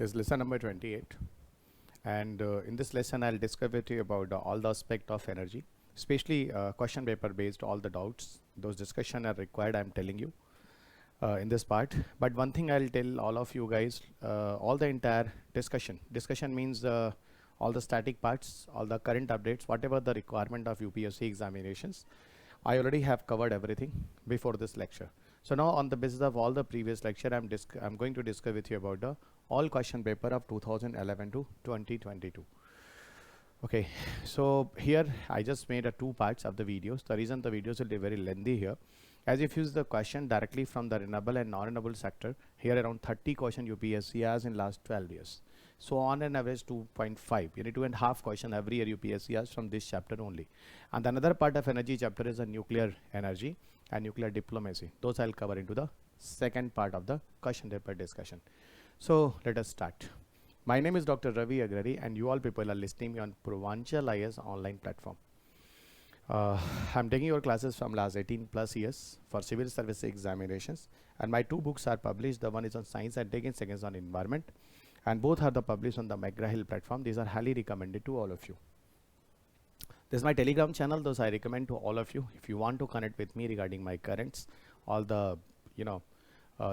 This is lesson number 28, and in this lesson I'll discuss with you about all the aspect of energy, especially question paper based. All the doubts, those discussion are required, I'm telling you in this part. But one thing I'll tell all of you guys, all the entire discussion means all the static parts, all the current updates, whatever the requirement of UPSC examinations, I already have covered everything before this lecture. So now on the basis of all the previous lecture, I'm going to discuss with you about the all question paper of 2011 to 2022. Okay, so here I just made two parts of the videos. The reason the videos will be very lengthy here, as if use the question directly from the renewable and non-renewable sector, here around 30 question UPSC has in last 12 years. So on an average 2.5, you need 2.5 question every year UPSC has from this chapter only. And another part of energy chapter is a nuclear energy and nuclear diplomacy. Those I'll cover into the second part of the question paper discussion. So let us start. My name is Dr. Ravi Agrari and you all people are listening me on Purvanchal IAS online platform. I'm taking your classes from last 18 plus years for civil service examinations, and my two books are published. The one is on science and tech and second is on environment, and both are the published on the McGraw-Hill platform. These are highly recommended to all of you. This is my Telegram channel. Those I recommend to all of you. If you want to connect with me regarding my currents, all the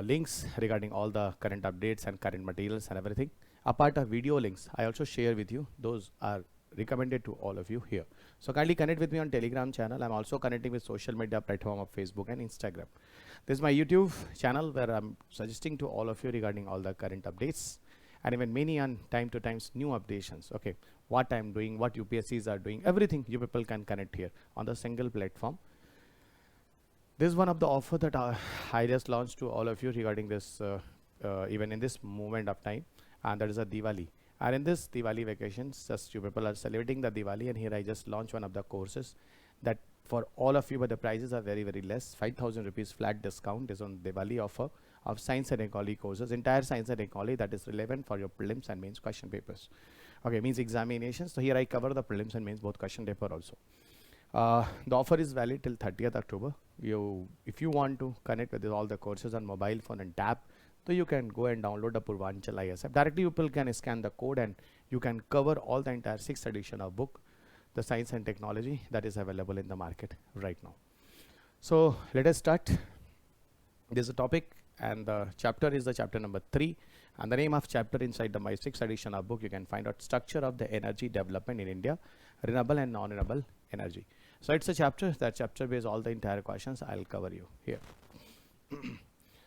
links regarding all the current updates and current materials and everything, apart of video links, I also share with you. Those are recommended to all of you here. So kindly connect with me on Telegram channel. I'm also connecting with social media platform of Facebook and Instagram. This is my YouTube channel where I'm suggesting to all of you regarding all the current updates and even many on time to times new updations. Okay, what I'm doing, what UPSCs are doing, everything you people can connect here on the single platform. This is one of the offer that I just launched to all of you regarding this even in this moment of time, and that is a Diwali. And in this Diwali vacations, just you people are celebrating the Diwali, and here I just launched one of the courses that for all of you, but the prices are very less. 5,000 rupees flat discount is on Diwali offer of science and ecology courses, entire science and ecology that is relevant for your prelims and mains question papers. Okay, means examinations. So here I cover the prelims and mains both question paper also. The offer is valid till 30th October. If you want to connect with all the courses on mobile phone and tab, so you can go and download the Purvanchal IAS app. Directly people can scan the code and you can cover all the entire 6th edition of book, the science and technology that is available in the market right now. So let us start. This is a topic and the chapter is the chapter number 3, and the name of chapter inside the my 6th edition of book, you can find out structure of the energy development in India, renewable and non-renewable energy. So it's a chapter, that chapter based all the entire questions I'll cover you here.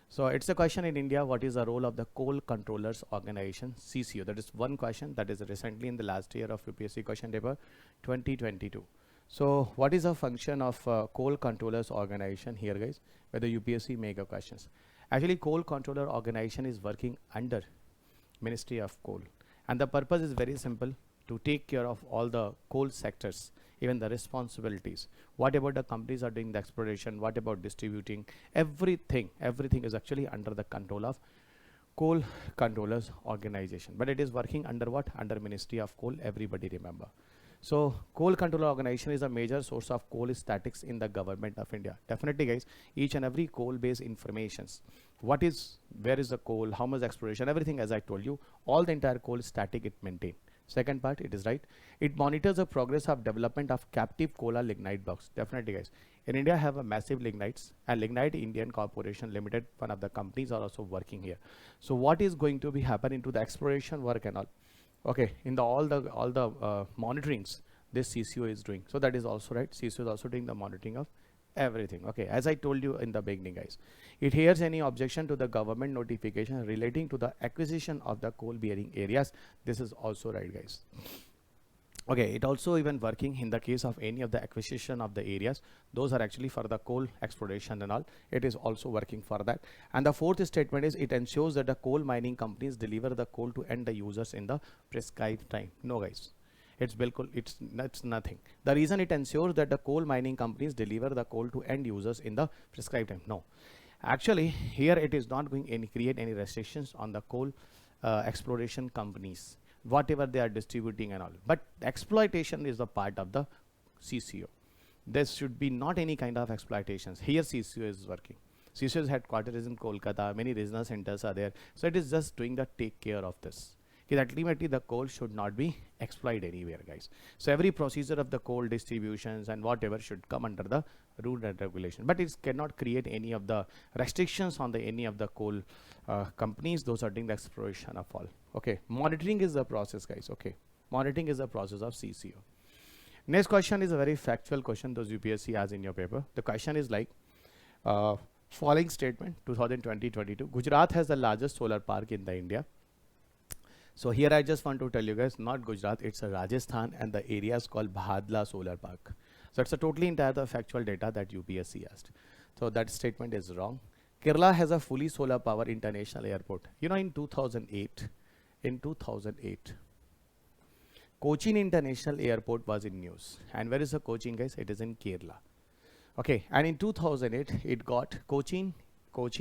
So it's a question in India, what is the role of the Coal Controllers Organization, CCO? That is one question that is recently in the last year of UPSC question paper 2022. So what is the function of Coal Controllers Organization here, guys, where the UPSC mega questions? Actually, Coal Controller Organization is working under Ministry of Coal, and the purpose is very simple, to take care of all the coal sectors, even the responsibilities. What about the companies are doing the exploration, what about distributing, everything is actually under the control of Coal Controllers Organization. But it is working under what? Under Ministry of Coal, everybody remember. So Coal Controller Organization is a major source of coal statics in the government of India. Definitely guys, each and every coal based informations, what is, where is the coal, how much exploration, everything, as I told you, all the entire coal static it maintain. Second part, it is right, it monitors the progress of development of captive coal or lignite blocks. Definitely guys, in India have a massive lignites, and Lignite Indian Corporation Limited, one of the companies, are also working here. So what is going to be happen into the exploration work and all? Okay, in the all the monitorings this CCO is doing. So that is also right, CCO is also doing the monitoring of everything. Okay, as I told you in the beginning guys, it hears any objection to the government notification relating to the acquisition of the coal bearing areas. This is also right guys. Okay, it also even working in the case of any of the acquisition of the areas, those are actually for the coal exploration and all, it is also working for that. And the fourth statement is, it ensures that the coal mining companies deliver the coal to end the users in the prescribed time. No guys, it's nothing. The reason it ensures that the coal mining companies deliver the coal to end users in the prescribed time, no, actually here it is not going to create any restrictions on the coal exploration companies, whatever they are distributing and all. But exploitation is a part of the CCO. There should be not any kind of exploitations. Here CCO is working. CCO's headquarters is in Kolkata, many regional centers are there. So it is just doing the take care of this. that ultimately the coal should not be exploited anywhere, guys. So every procedure of the coal distributions and whatever should come under the rule and regulation, but it cannot create any of the restrictions on the any of the coal companies. Those are doing the exploration of all. Okay, monitoring is the process, guys. Okay, monitoring is the process of CCO. Next question is a very factual question those UPSC has in your paper. The question is like following statement 2020-22, Gujarat has the largest solar park in the India. So here I just want to tell you guys, not Gujarat, it's a Rajasthan, and the area is called Bhadla Solar Park. So it's a totally entire the factual data that UPSC asked. So that statement is wrong. Kerala has a fully solar power international airport. You know, in 2008, Cochin International Airport was in news. And where is the Cochin, guys? It is in Kerala. Okay, and in 2008, it got Cochin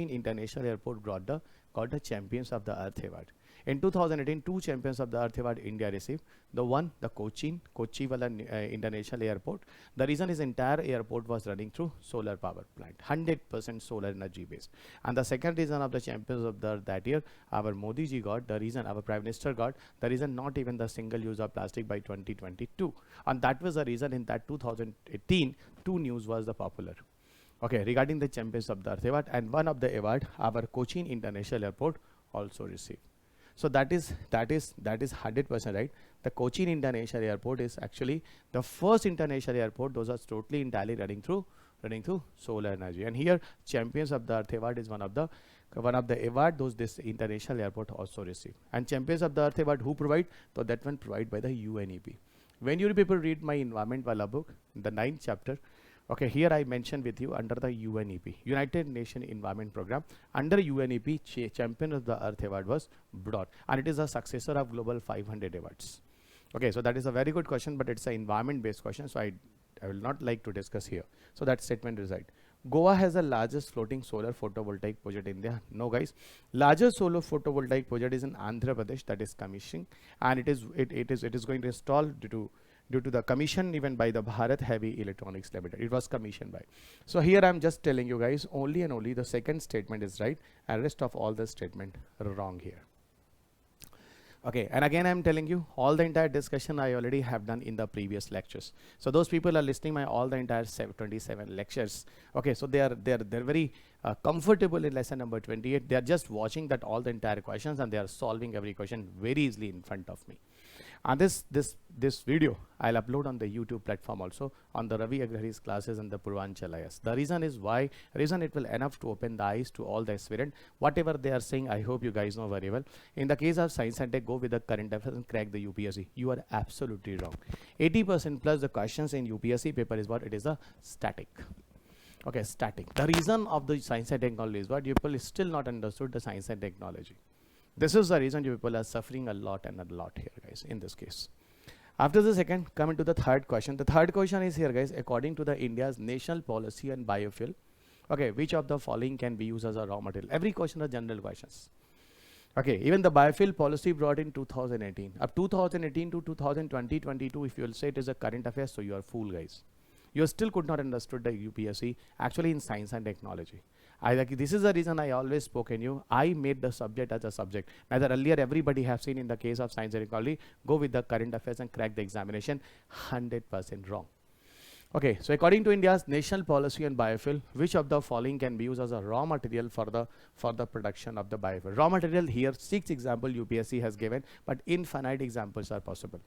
International Airport got the Champions of the Earth Award. In 2018, 2 Champions of the Earth Award India received. The one, the Kochi International Airport. The reason is entire airport was running through solar power plant, 100% solar energy based. And the second reason of the Champions of the Earth that year, our Modi ji got the reason, our Prime Minister got the reason, not even the single use of plastic by 2022. And that was the reason in that 2018, 2 news was the popular. Okay, regarding the Champions of the Earth Award, and one of the award, our Cochin International Airport also received. So that is 100% right. The Cochin International Airport is actually the first international airport. Those are totally entirely running through solar energy. And here Champions of the Earth Award is one of the award those this international airport also received. And Champions of the Earth Award who provide? So that one provided by the UNEP. When you people read my environment wala book, the 9th chapter, okay, here I mentioned with you under the UNEP, United Nations Environment Program. Under UNEP, Champion of the Earth Award was brought, and it is a successor of Global 500 Awards. Okay, so that is a very good question, but it's an environment-based question, so I will not like to discuss here. So that statement is right. Goa has the largest floating solar photovoltaic project in India. No, guys, largest solar photovoltaic project is in Andhra Pradesh, that is commissioning, and it is going to install due to the commission even by the Bharat Heavy Electronics Limited. It was commissioned by. So here I'm just telling you guys, only and only the second statement is right, and rest of all the statement wrong here. Okay, and again I'm telling you, all the entire discussion I already have done in the previous lectures. So those people are listening my all the entire 27 lectures. Okay, so they're very comfortable in lesson number 28. They are just watching that all the entire questions, and they are solving every question very easily in front of me. And this video I'll upload on the YouTube platform also on the Ravi Agraris classes and the Purvanchal IAS. The reason is why, reason it will enough to open the eyes to all the aspirant. Whatever they are saying, I hope you guys know very well. In the case of science and tech, go with the current affairs and crack the UPSC. You are absolutely wrong. 80% plus the questions in UPSC paper is what? It is a static. Okay, static. The reason of the science and technology is what? You people still not understood the science and technology. This is the reason you people are suffering a lot and a lot here, guys, in this case. After the second, come into the third question. The third question is here, guys, according to the India's national policy on biofuel, okay, which of the following can be used as a raw material? Every question are general questions. Okay, even the biofuel policy brought in 2018. Up 2018 to 2020-22, if you will say it is a current affair, so you are fool, guys. You still could not understood the UPSC actually in science and technology. This is the reason I always spoken you. I made the subject as a subject. Neither earlier everybody have seen in the case of science and technology, go with the current affairs and crack the examination, 100% wrong. Okay, so according to India's national policy on biofuel, which of the following can be used as a raw material for the production of the biofuel? Raw material here, 6 example UPSC has given, but infinite examples are possible.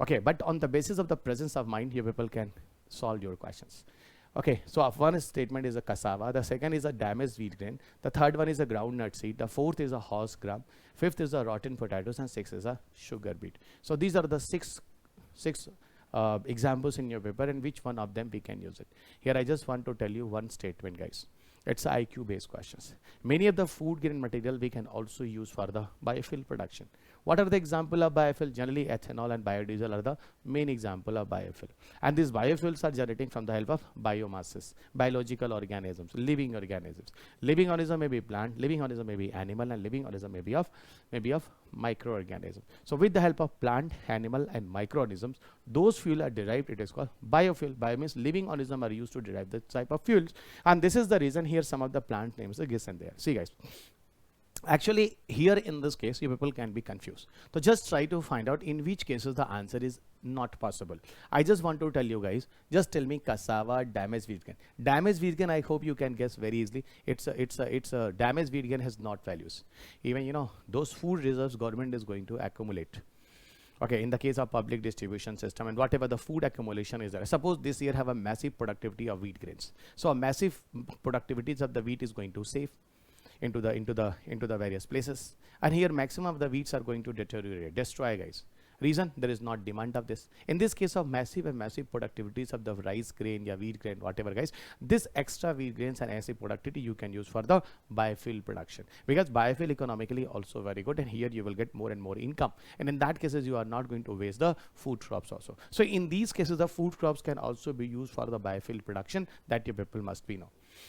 Okay, but on the basis of the presence of mind, you people can solve your questions. Okay, so one statement is a cassava, the second is a damaged wheat grain, the third one is a groundnut seed, the fourth is a horse gram, fifth is a rotten potatoes, and sixth is a sugar beet. So these are the six examples in your paper, and which one of them we can use it. Here I just want to tell you one statement, guys. It's IQ based questions. Many of the food grain material we can also use for the biofuel production. What are the example of biofuel? Generally ethanol and biodiesel are the main example of biofuel. And these biofuels are generating from the help of biomasses, biological organisms, living organisms. Living organism may be plant, living organism may be animal, and living organism may be of microorganisms. So with the help of plant, animal, and microorganisms, those fuel are derived. It is called biofuel. Bio means living organisms are used to derive this type of fuels. And this is the reason here some of the plant names are given there. See, guys. Actually, here in this case, you people can be confused. So just try to find out in which cases the answer is not possible. I just want to tell you guys, just tell me cassava damaged wheat grain. Damaged wheat grain, I hope you can guess very easily. It's a damaged wheat grain has not values. Even, those food reserves government is going to accumulate. Okay, in the case of public distribution system and whatever the food accumulation is there. Suppose this year have a massive productivity of wheat grains. So a massive productivities of the wheat is going to save into the various places, and here maximum of the wheats are going to deteriorate, destroy, guys. Reason, there is not demand of this. In this case of massive and massive productivities of the rice grain, yeah, wheat grain, whatever, guys, this extra wheat grains and massive productivity you can use for the biofuel production, because biofuel economically also very good, and here you will get more and more income, and in that cases you are not going to waste the food crops also. So in these cases the food crops can also be used for the biofuel production, that you people must be know.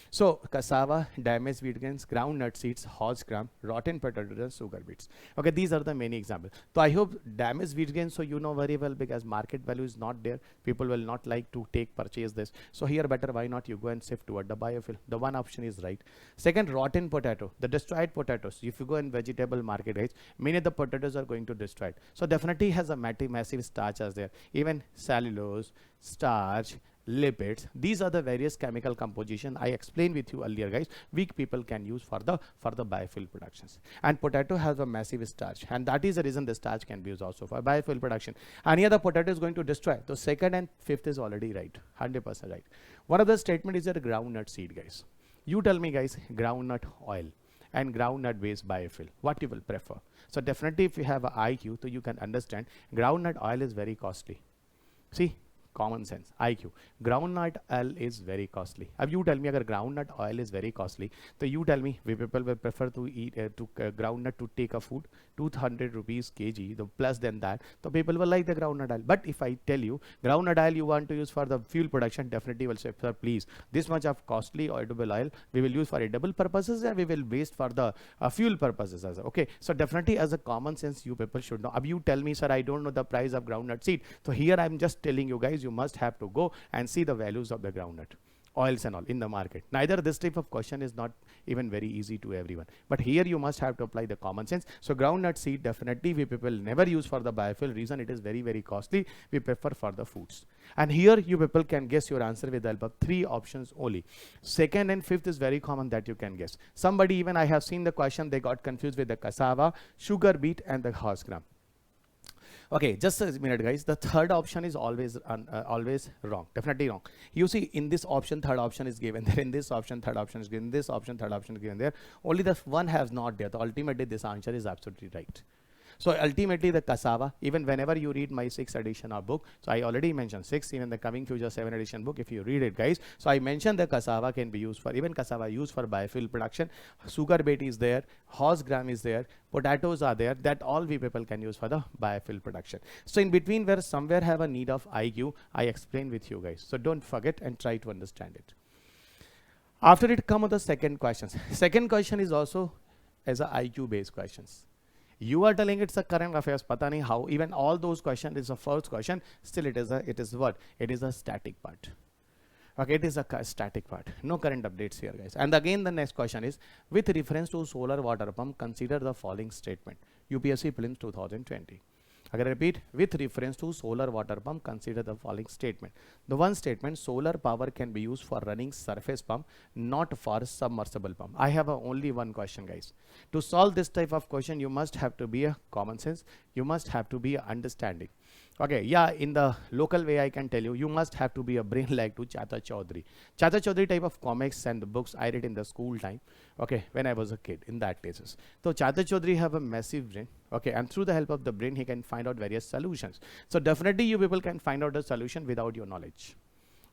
So cassava, damaged wheat grains, groundnut seeds, horse gram, rotten potatoes, and sugar beets. Okay, these are the many examples. So I hope damaged wheat grains, so you know very well, because market value is not there. People will not like to purchase this. So here better why not you go and shift toward the biofuel. The one option is right. Second, rotten potato, the destroyed potatoes. If you go in vegetable market, guys, many of the potatoes are going to destroy it. So definitely has a massive starch as there. Even cellulose, starch, lipids, these are the various chemical composition I explained with you earlier, guys, weak people can use for the biofuel productions. And potato has a massive starch, and that is the reason the starch can be used also for biofuel production. And here the potato is going to destroy. So second and fifth is already right, 100% right. One of the statement is that groundnut seed, guys. You tell me, guys, groundnut oil and groundnut based biofuel, what you will prefer? So definitely if you have a IQ, so you can understand groundnut oil is very costly. See, common sense, IQ. Groundnut oil is very costly. अब you tell me, अगर groundnut oil is very costly, so you tell me, we people will prefer to eat groundnut to take a food 200 rupees kg, the plus than that, so people will like the groundnut oil. But if I tell you groundnut oil you want to use for the fuel production, definitely will say, sir, please, this much of costly edible oil we will use for edible purposes, and we will waste for the fuel purposes as well. Okay, so definitely as a common sense you people should know. अब you tell me, sir, I don't know the price of groundnut seed, so here I'm just telling you guys, you must have to go and see the values of the groundnut oils and all in the market. Neither this type of question is not even very easy to everyone, but here you must have to apply the common sense. So groundnut seed definitely we people never use for the biofuel, reason it is very costly, we prefer for the foods. And here you people can guess your answer with the help of 3 options only. Second and fifth is very common that you can guess. Somebody, even I have seen the question, they got confused with the cassava, sugar beet and the horse gram. Okay, just a minute, guys. The third option is always wrong, definitely wrong. You see, in this option third option is given there, in this option third option is given, this option third option is given there, only the one has not there. So ultimately this answer is absolutely right. So ultimately the cassava, even whenever you read my 6th edition of book, so I already mentioned 6, even the coming future 7th edition book, if you read it, guys, so I mentioned the cassava can be used for, even cassava used for biofuel production, sugar beet is there, horse gram is there, potatoes are there, that all we people can use for the biofuel production. So in between where somewhere have a need of IQ, I explain with you guys, so don't forget and try to understand it. After it come on the second questions. Second question is also as a IQ based questions. You are telling it's a current affairs, pata nahi how, even all those questions is a first question, still it is what? It is a static part. Okay, it is a static part. No current updates here, guys. And again the next question is, with reference to solar water pump, consider the following statement. UPSC Prelims 2020. Again, repeat, with reference to solar water pump, consider the following statement. The one statement, solar power can be used for running surface pump, not for submersible pump. I have only one question, guys. To solve this type of question, you must have to be a common sense. You must have to be a understanding. Okay, yeah, in the local way I can tell you, you must have to be a brain like to Chata Chaudhary. Chata Chaudhary type of comics and the books I read in the school time, okay, when I was a kid, in that cases. So Chata Chaudhary have a massive brain, okay, and through the help of the brain, he can find out various solutions. So definitely you people can find out the solution without your knowledge.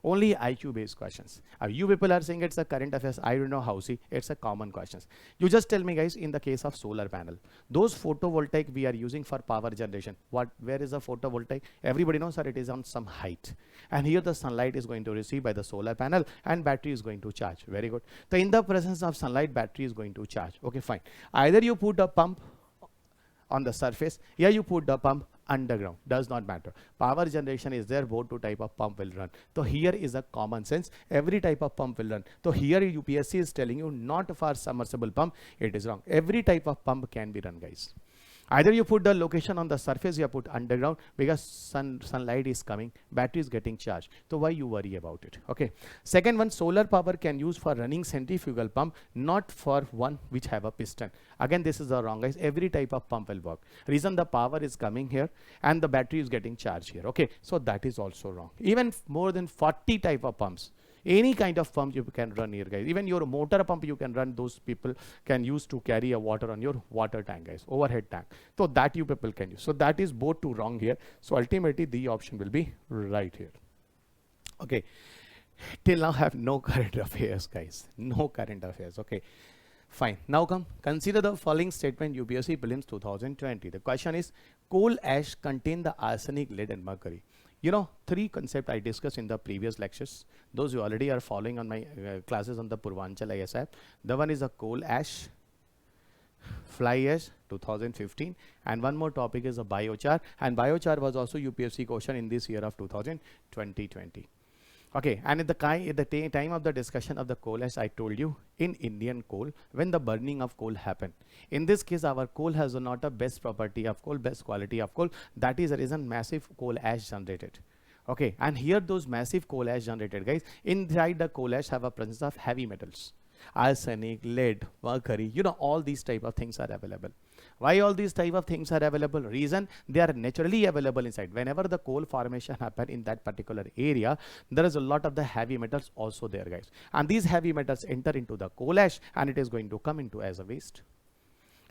Only IQ based questions. You people are saying it's a current affairs, I don't know how, see, it's a common questions. You just tell me, guys, in the case of solar panel, those photovoltaic we are using for power generation, where is the photovoltaic? Everybody knows that it is on some height, and here the sunlight is going to receive by the solar panel and battery is going to charge. Very good. So in the presence of sunlight, battery is going to charge. Okay, fine. Either you put a pump on the surface, here you put the pump, underground, does not matter. Power generation is there, both two type of pump will run. So here is a common sense, every type of pump will run. So here UPSC is telling you not for submersible pump, it is wrong. Every type of pump can be run, guys. Either you put the location on the surface, you put underground, because sunlight is coming, battery is getting charged. So why you worry about it? Okay. Second one, solar power can use for running centrifugal pump, not for one which have a piston. Again, this is the wrong, guys. Every type of pump will work. Reason the power is coming here and the battery is getting charged here. Okay. So that is also wrong. Even more than 40 type of pumps. Any kind of pump you can run here, guys. Even your motor pump you can run, those people can use to carry a water on your water tank, guys, overhead tank. So that you people can use. So that is both two wrong here. So ultimately the option will be right here. Okay. Till now have no current affairs, guys. No current affairs. Okay. Fine. Now come, consider the following statement UPSC prelims 2020. The question is, coal ash contain the arsenic, lead and mercury. You know, three concepts I discussed in the previous lectures. Those who already are following on my classes on the Purvanchal ISF. The one is a coal ash, fly ash 2015, and one more topic is a biochar, and biochar was also UPSC question in this year of 2020. Okay, and at the time of the discussion of the coal ash, I told you in Indian coal, when the burning of coal happened, in this case our coal has not a best property of coal, best quality of coal. That is the reason massive coal ash generated. Okay, and here those massive coal ash generated, guys, inside the coal ash have a presence of heavy metals, arsenic, lead, mercury, you know, all these type of things are available. Why all these type of things are available? Reason, they are naturally available inside. Whenever the coal formation happen in that particular area, there is a lot of the heavy metals also there, guys, and these heavy metals enter into the coal ash and it is going to come into as a waste.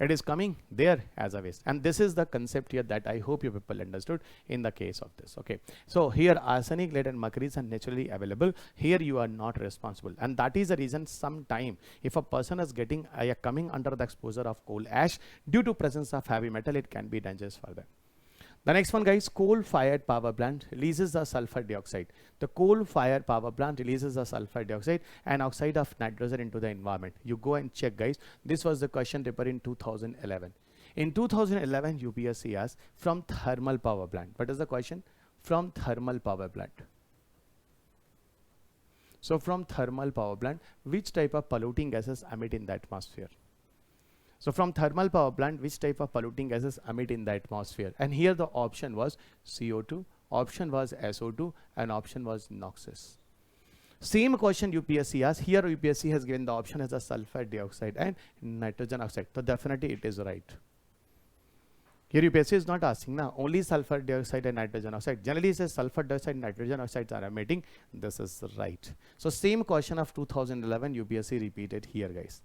It is coming there as a waste, and this is the concept here that I hope you people understood in the case of this. Okay, so here arsenic, lead and mercury are naturally available. Here you are not responsible, and that is the reason sometime if a person is getting coming under the exposure of coal ash due to presence of heavy metal, it can be dangerous for them. The next one, guys, coal-fired power plant releases the sulfur dioxide. The coal-fired power plant releases the sulfur dioxide and oxide of nitrogen into the environment. You go and check, guys. This was the question paper in 2011. In 2011, UPSC asked from thermal power plant. What is the question? From thermal power plant. So from thermal power plant, which type of polluting gases emit in the atmosphere? So from thermal power plant, which type of polluting gases emit in the atmosphere? And here the option was CO2, option was SO2, and option was NOxes. Same question UPSC asked. Here UPSC has given the option as a sulfur dioxide and nitrogen oxide. So definitely it is right. Here UPSC is not asking now only sulfur dioxide and nitrogen oxide. Generally it says sulfur dioxide and nitrogen oxides are emitting. This is right. So same question of 2011 UPSC repeated here, guys.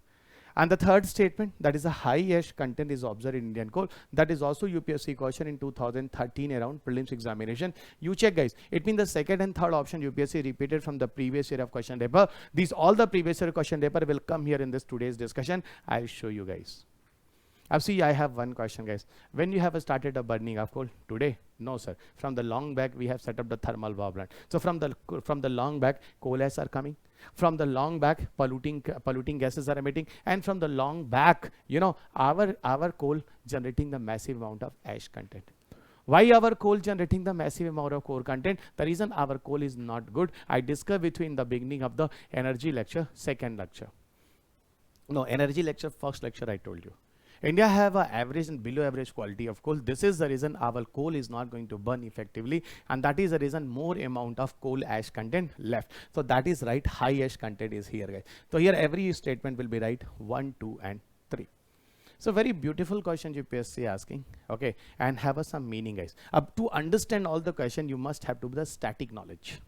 And the third statement, that is a high ash content is observed in Indian coal. That is also UPSC question in 2013 around prelims examination. You check, guys. It means the second and third option UPSC repeated from the previous year of question paper. These all the previous year question paper will come here in this today's discussion. I'll show you, guys. See, I have one question, guys. When you have started a burning of coal today? No, sir. From the long back, we have set up the thermal power plant. So from the long back, coal ash are coming. From the long back, polluting gases are emitting, and from the long back, you know, our coal generating the massive amount of ash content. Why our coal generating the massive amount of coal content? The reason our coal is not good, I discussed between the beginning of the energy lecture, second lecture. No, energy lecture, first lecture I told you. India have an average and below average quality of coal. This is the reason our coal is not going to burn effectively, and that is the reason more amount of coal ash content left. So that is right, high ash content is here, guys. So here every statement will be right, 1, 2 and 3. So very beautiful question UPSC asking, okay, and have some meaning, guys. To understand all the question, you must have to do the static knowledge.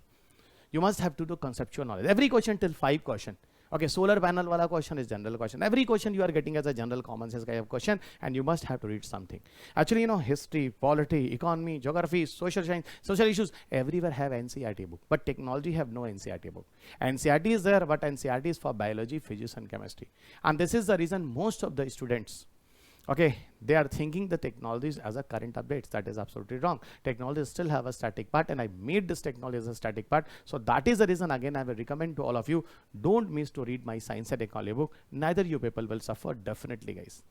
You must have to do conceptual knowledge. Every question till 5 question. Okay, solar panel wala question is general question. Every question you are getting as a general common sense kind of question, and you must have to read something. Actually, you know, history, polity, economy, geography, social science, social issues, everywhere have NCERT book, but technology have no NCERT book. NCERT is there, but NCERT is for biology, physics and chemistry. And this is the reason most of the students, okay, they are thinking the technologies as a current updates. That is absolutely wrong. Technologies still have a static part, and I made this technology as a static part. So that is the reason, again, I will recommend to all of you, don't miss to read my science and technology book. Neither you people will suffer, definitely, guys.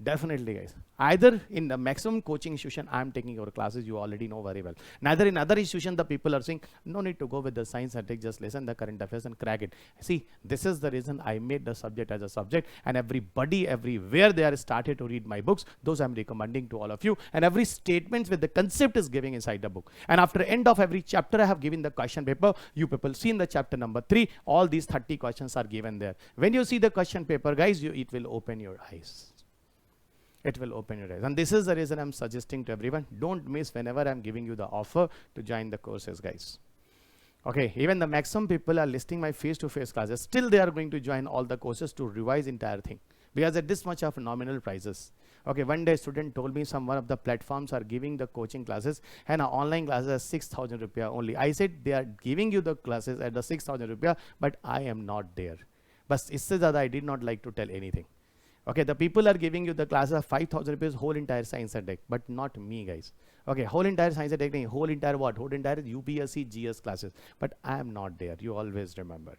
Definitely, guys. Either in the maximum coaching institution, I'm taking your classes, you already know very well. Neither in other institution, the people are saying, no need to go with the science and take, just listen the current affairs and crack it. See, this is the reason I made the subject as a subject, and everybody, everywhere they are started to read my books, those I'm recommending to all of you. And every statement with the concept is giving inside the book. And after end of every chapter, I have given the question paper. You people see in the chapter number 3, all these 30 questions are given there. When you see the question paper, guys, it will open your eyes. It will open your eyes. And this is the reason I'm suggesting to everyone, don't miss whenever I'm giving you the offer to join the courses, guys. Okay, even the maximum people are listing my face-to-face classes. Still, they are going to join all the courses to revise entire thing. Because at this much of nominal prices. Okay, one day student told me some one of the platforms are giving the coaching classes and online classes at 6,000 rupiah only. I said they are giving you the classes at the 6,000 rupiah, but I am not there. But isse zyada I did not like to tell anything. Okay, the people are giving you the classes of 5,000 rupees whole entire science and tech, but not me, guys. Okay, whole entire science and tech, whole entire what? Whole entire UPSC GS classes, but I am not there. You always remember.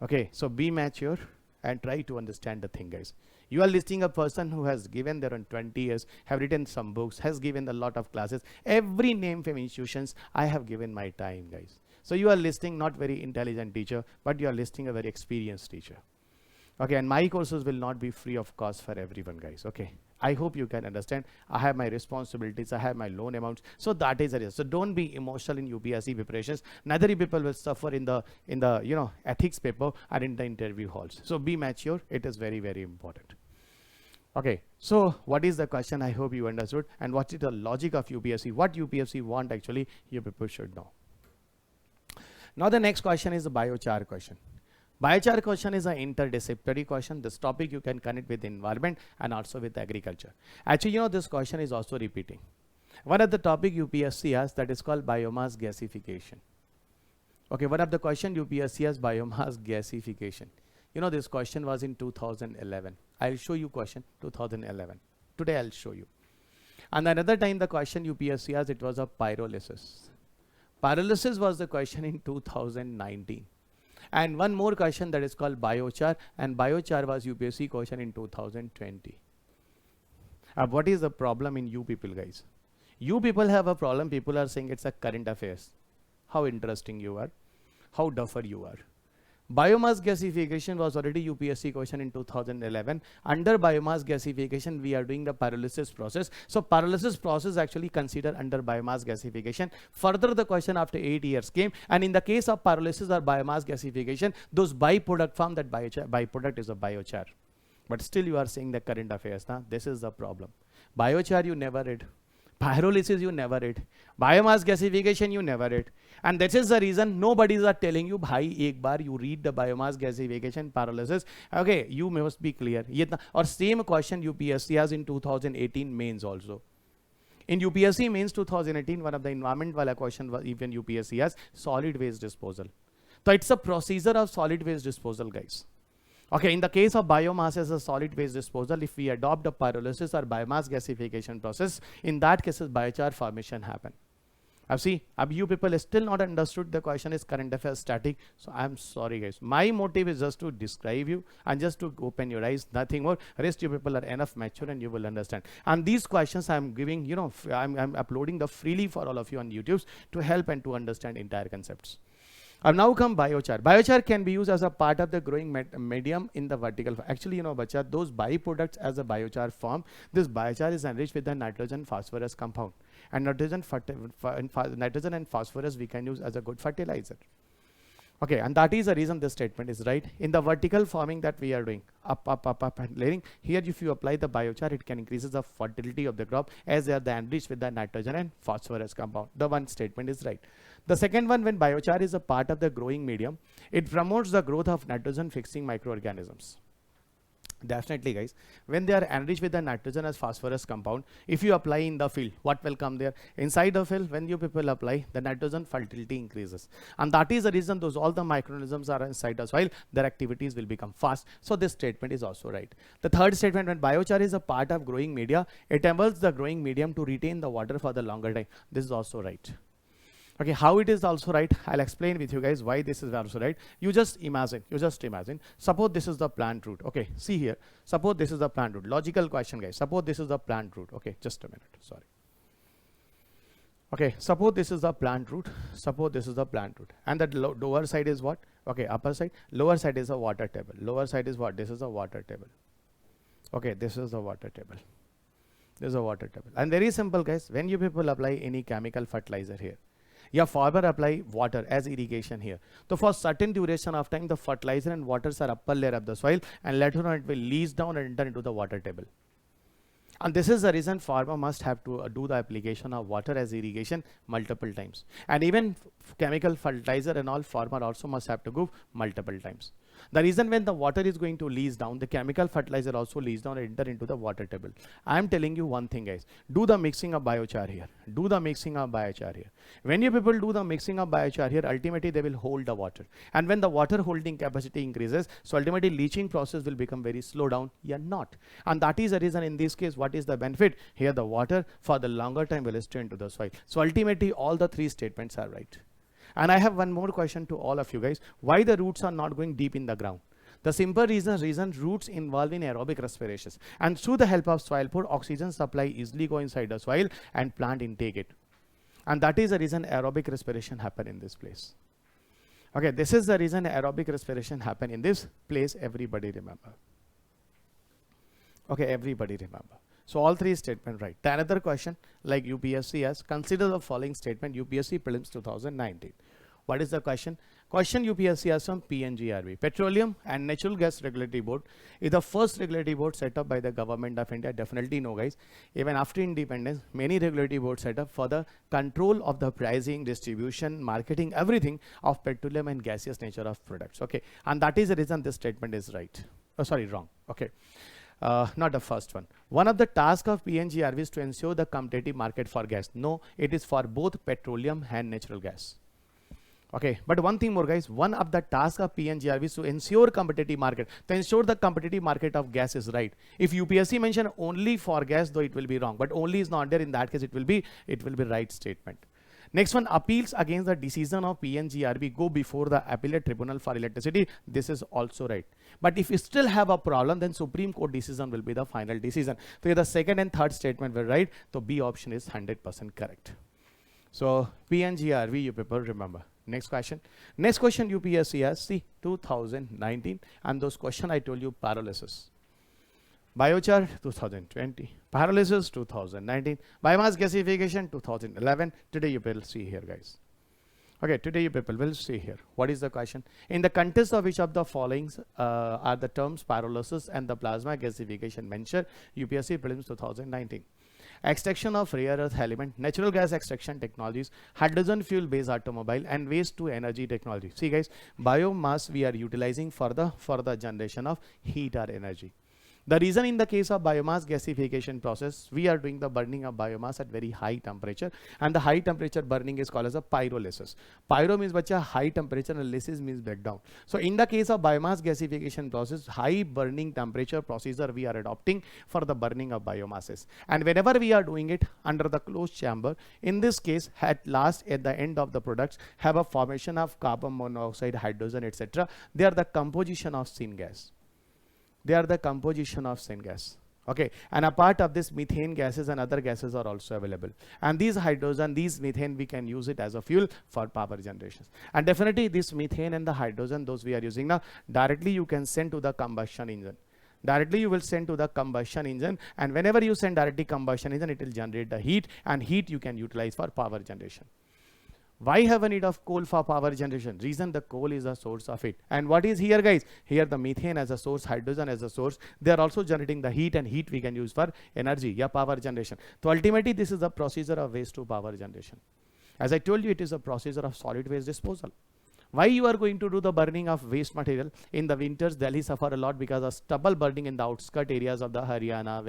Okay, so be mature and try to understand the thing, guys. You are listing a person who has given their own 20 years, have written some books, has given a lot of classes. Every name from institutions, I have given my time, guys. So you are listing not very intelligent teacher, but you are listing a very experienced teacher. Okay, and my courses will not be free of cost for everyone, guys. Okay, I hope you can understand. I have my responsibilities, I have my loan amounts, so that is it. So don't be emotional in UPSC preparations. Neither you people will suffer in the ethics paper or in the interview halls. So be mature. It is very, very important. Okay, so what is the question? I hope you understood. And what is the logic of UPSC? What UPSC want actually, you people should know. Now the next question is the biochar question. Biochar question is an interdisciplinary question. This topic you can connect with environment and also with agriculture. Actually, this question is also repeating. One of the topic UPSC has, that is called biomass gasification. Okay, one of the question UPSC has, biomass gasification. This question was in 2011. I'll show you question 2011. Today I'll show you. And another time the question UPSC has, it was a pyrolysis. Pyrolysis was the question in 2019. And one more question that is called biochar, and biochar was UPSC question in 2020. What is the problem in you people, guys? You people have a problem. People are saying it's a current affairs. How interesting you are. How duffer you are. Biomass gasification was already UPSC question in 2011. Under biomass gasification, we are doing the pyrolysis process. So pyrolysis process actually considered under biomass gasification. Further, the question after 8 years came, and in the case of pyrolysis or biomass gasification, those byproduct form, that byproduct is a biochar. But still you are saying the current affairs. Nah? This is the problem. Biochar you never read. Pyrolysis you never read. Biomass gasification you never read. And that is the reason nobody is telling you, bhai, ek bar you read the biomass gasification pyrolysis. Okay, you must be clear. Or same question UPSC has in 2018 mains also. In UPSC mains 2018, one of the environment wala question was even UPSC has solid waste disposal. So it's a procedure of solid waste disposal, guys. Okay, in the case of biomass as a solid waste disposal, if we adopt a pyrolysis or biomass gasification process, in that case, biochar formation happen. See, you people still not understood the question is current affairs static. So I'm sorry, guys. My motive is just to describe you and just to open your eyes, nothing more. Rest you people are enough mature and you will understand. And these questions I'm giving, I'm uploading the freely for all of you on YouTube to help and to understand entire concepts. Now come biochar. Biochar can be used as a part of the growing medium in the vertical. Actually, bacha, those byproducts as a biochar form, this biochar is enriched with the nitrogen phosphorus compound. And nitrogen and phosphorus we can use as a good fertilizer. Okay, and that is the reason this statement is right. In the vertical farming that we are doing, up, and layering, here if you apply the biochar, it can increase the fertility of the crop as they are enriched with the nitrogen and phosphorus compound. The one statement is right. The second one, when biochar is a part of the growing medium, it promotes the growth of nitrogen fixing microorganisms. Definitely, guys, when they are enriched with the nitrogen as phosphorus compound, if you apply in the field, what will come there? Inside the field, when you people apply, the nitrogen fertility increases. And that is the reason all the microorganisms are inside the soil, their activities will become fast. So this statement is also right. The third statement, when biochar is a part of growing media, it enables the growing medium to retain the water for the longer time. This is also right. Okay, how it is also right, I'll explain with you guys why this is also right. You just imagine, suppose this is the plant route. Okay, see here, suppose this is the plant route. Logical question, guys. Suppose this is the plant route. Okay, just a minute, sorry. Okay, suppose this is the plant route. Suppose this is the plant route, and the lower side is what? Okay, upper side. Lower side is a water table. Lower side is what? This is a water table. Okay, this is the water table. This is a water table. And very simple, guys. When you people apply any chemical fertilizer here, your farmer apply water as irrigation here. So for certain duration of time, the fertilizer and waters are upper layer of the soil, and later on it will leach down and enter into the water table. And this is the reason farmer must have to do the application of water as irrigation multiple times. And even chemical fertilizer and all, farmer also must have to go multiple times. The reason when the water is going to leach down, the chemical fertilizer also leach down and enter into the water table. I am telling you one thing, guys. Do the mixing of biochar here. Do the mixing of biochar here. When you people do the mixing of biochar here, ultimately they will hold the water. And when the water holding capacity increases, so ultimately leaching process will become very slow down. Yeah, not. And that is the reason in this case, what is the benefit? Here the water for the longer time will stay into the soil. So ultimately all the three statements are right. And I have one more question to all of you guys. Why the roots are not going deep in the ground? The simple reason roots involve in aerobic respirations. And through the help of soil pore, oxygen supply easily go inside the soil and plant intake it. And that is the reason aerobic respiration happen in this place. Okay, this is the reason aerobic respiration happen in this place. Everybody remember. Okay, everybody remember. So all three statements right. Another question like UPSC has, consider the following statement, UPSC Prelims 2019. What is the question? Question UPSC has from PNGRB. Petroleum and Natural Gas Regulatory Board is the first regulatory board set up by the government of India. Definitely know, guys. Even after independence, many regulatory boards set up for the control of the pricing, distribution, marketing, everything of petroleum and gaseous nature of products. Okay, and that is the reason this statement is right. Oh, sorry, wrong. Okay. Not the first one. One of the tasks of PNGRB is to ensure the competitive market for gas. No, it is for both petroleum and natural gas. Okay, but one thing more, guys. One of the tasks of PNGRB is to ensure competitive market. To ensure the competitive market of gas is right. If UPSC mention only for gas, though it will be wrong. But only is not there. In that case, it will be right statement. Next one, appeals against the decision of PNGRB go before the appellate tribunal for electricity. This is also right. But if you still have a problem, then Supreme Court decision will be the final decision. So the second and third statement were right. So B option is 100% correct. So PNGRB, you people remember. Next question. Next question UPSC has, see, 2019. And those question I told you, pyrolysis. Biochar 2020, pyrolysis 2019, biomass gasification 2011. Today you will see here, guys. Okay, today you people will see here. What is the question? In the context of which of the following are the terms pyrolysis and the plasma gasification mentioned? UPSC Prelims 2019. Extraction of rare earth element, natural gas extraction technologies, hydrogen fuel based automobile, and waste to energy technology. See, guys, biomass we are utilizing for the generation of heat or energy. The reason in the case of biomass gasification process, we are doing the burning of biomass at very high temperature, and the high temperature burning is called as a pyrolysis. Pyro means bacha high temperature and lysis means breakdown. So in the case of biomass gasification process, high burning temperature procedure we are adopting for the burning of biomasses. And whenever we are doing it under the closed chamber, in this case at last at the end of the products have a formation of carbon monoxide, hydrogen, etc. They are the composition of syngas. They are the composition of syngas. Okay, and a part of this methane gases and other gases are also available. And these hydrogen, these methane, we can use it as a fuel for power generations. And definitely this methane and the hydrogen, those we are using now, directly you can send to the combustion engine. Directly you will send to the combustion engine, and whenever you send directly combustion engine, it will generate the heat, and heat you can utilize for power generation. Why have a need of coal for power generation? Reason, the coal is a source of it. And what is here, guys? Here the methane as a source, hydrogen as a source. They are also generating the heat, and heat we can use for energy, yeah, power generation. So ultimately this is the procedure of waste to power generation. As I told you, it is a procedure of solid waste disposal. Why you are going to do the burning of waste material? In the winters, Delhi suffer a lot because of stubble burning in the outskirt areas of the Haryana,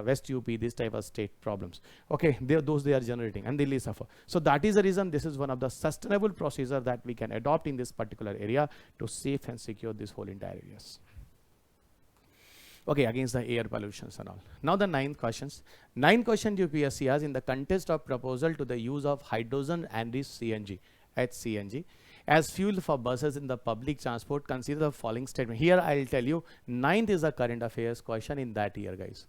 West UP, this type of state problems. Okay, those they are generating, and Delhi suffer. So that is the reason this is one of the sustainable procedure that we can adopt in this particular area to safe and secure this whole entire areas. Okay, against the air pollutions and all. Now the ninth questions. Ninth question UPSC has in the context of proposal to the use of hydrogen and this CNG, HCNG, as fuel for buses in the public transport, consider the following statement. Here I'll tell you, ninth is a current affairs question in that year, guys.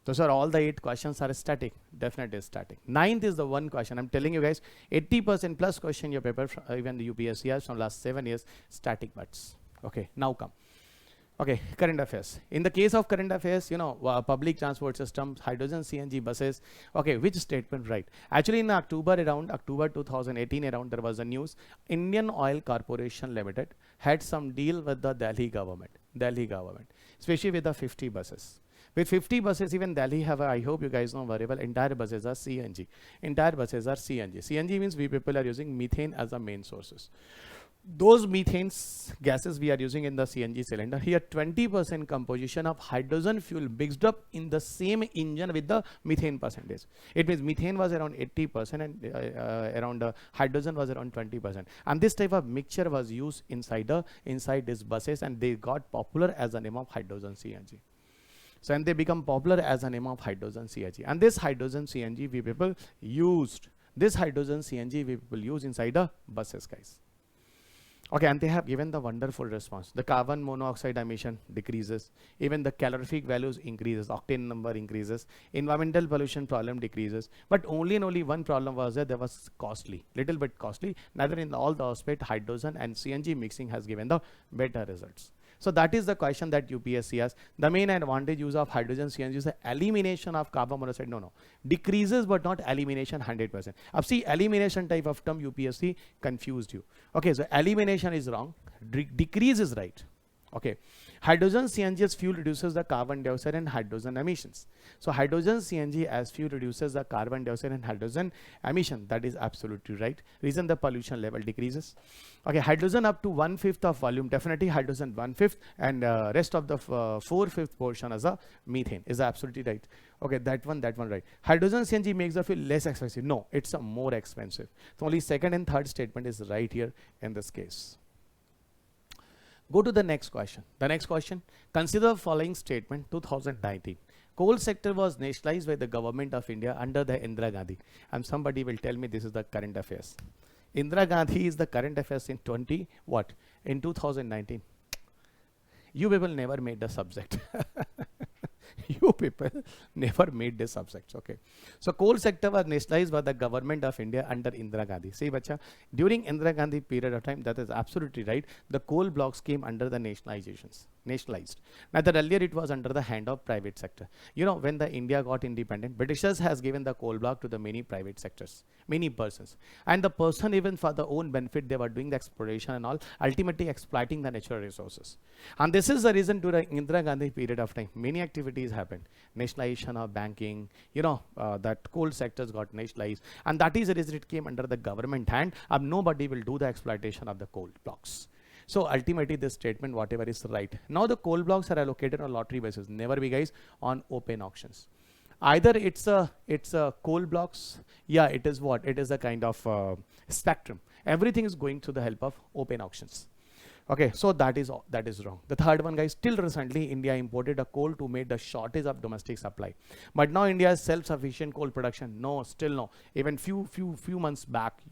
Those are all the 8 questions are static, definitely static. Ninth is the one question. I'm telling you guys, 80% plus question your paper, even the UPSC has from last 7 years, static butts. Okay, now come. Okay, current affairs. In the case of current affairs, you know, public transport systems, hydrogen CNG buses. Okay, which statement right? Actually, in around October 2018, around there was a news. Indian Oil Corporation Limited had some deal with the Delhi government, especially with the 50 buses. With 50 buses, even Delhi have, I hope you guys know very well, entire buses are CNG. CNG means we people are using methane as the main sources. Those methane gases we are using in the CNG cylinder, here 20% composition of hydrogen fuel mixed up in the same engine with the methane percentage. It means methane was around 80% and hydrogen was around 20%. And this type of mixture was used inside these buses, and they got popular as the name of hydrogen CNG. So, and they become popular as the name of hydrogen CNG. And this hydrogen CNG we people used, inside the buses, guys. Okay, and they have given the wonderful response. The carbon monoxide emission decreases, even the calorific values increases, octane number increases, environmental pollution problem decreases, but only one problem was there was costly, little bit costly. Neither in all the aspect hydrogen and CNG mixing has given the better results. So that is the question that UPSC has. The main advantage use of hydrogen CNG is the elimination of carbon monoxide. No, decreases but not elimination 100%. अब see elimination type of term UPSC confused you. Okay, so elimination is wrong. Decrease is right. Okay, hydrogen CNG as fuel reduces the carbon dioxide and hydrogen emissions. So hydrogen CNG as fuel reduces the carbon dioxide and hydrogen emission. That is absolutely right. Reason the pollution level decreases. Okay, hydrogen up to 1/5 of volume, definitely hydrogen 1/5, and rest of the 4/5 portion as a methane is absolutely right. Okay, that one right. Hydrogen CNG makes the fuel less expensive. No, it's a more expensive. So only second and third statement is right here in this case. Go to the next question. The next question, consider the following statement, 2019. Coal sector was nationalized by the government of India under the Indira Gandhi. And somebody will tell me this is the current affairs. Indira Gandhi is the current affairs in 2019. You people never made the subject. You people never made this subject. Okay, so coal sector was nationalized by the government of India under Indira Gandhi. See bacha, during Indira Gandhi period of time, that is absolutely right, the coal blocks came under the nationalized. Now that earlier it was under the hand of private sector. You know, when the India got independent, Britishers has given the coal block to the many private sectors, many persons, and the person even for their own benefit they were doing the exploration and all, ultimately exploiting the natural resources. And this is the reason during Indira Gandhi period of time many activities happened. Nationalization of banking, you know, that coal sectors got nationalized, and that is the reason it came under the government hand, and nobody will do the exploitation of the coal blocks. So ultimately this statement whatever is right. Now the coal blocks are allocated on lottery basis, never be guys on open auctions. Either it's a coal blocks, yeah, it is what? It is a kind of spectrum. Everything is going through the help of open auctions. Okay, so that is wrong. The third one, guys, till recently India imported a coal to meet the shortage of domestic supply, but now India is self-sufficient coal production. No, still no. Even few months back,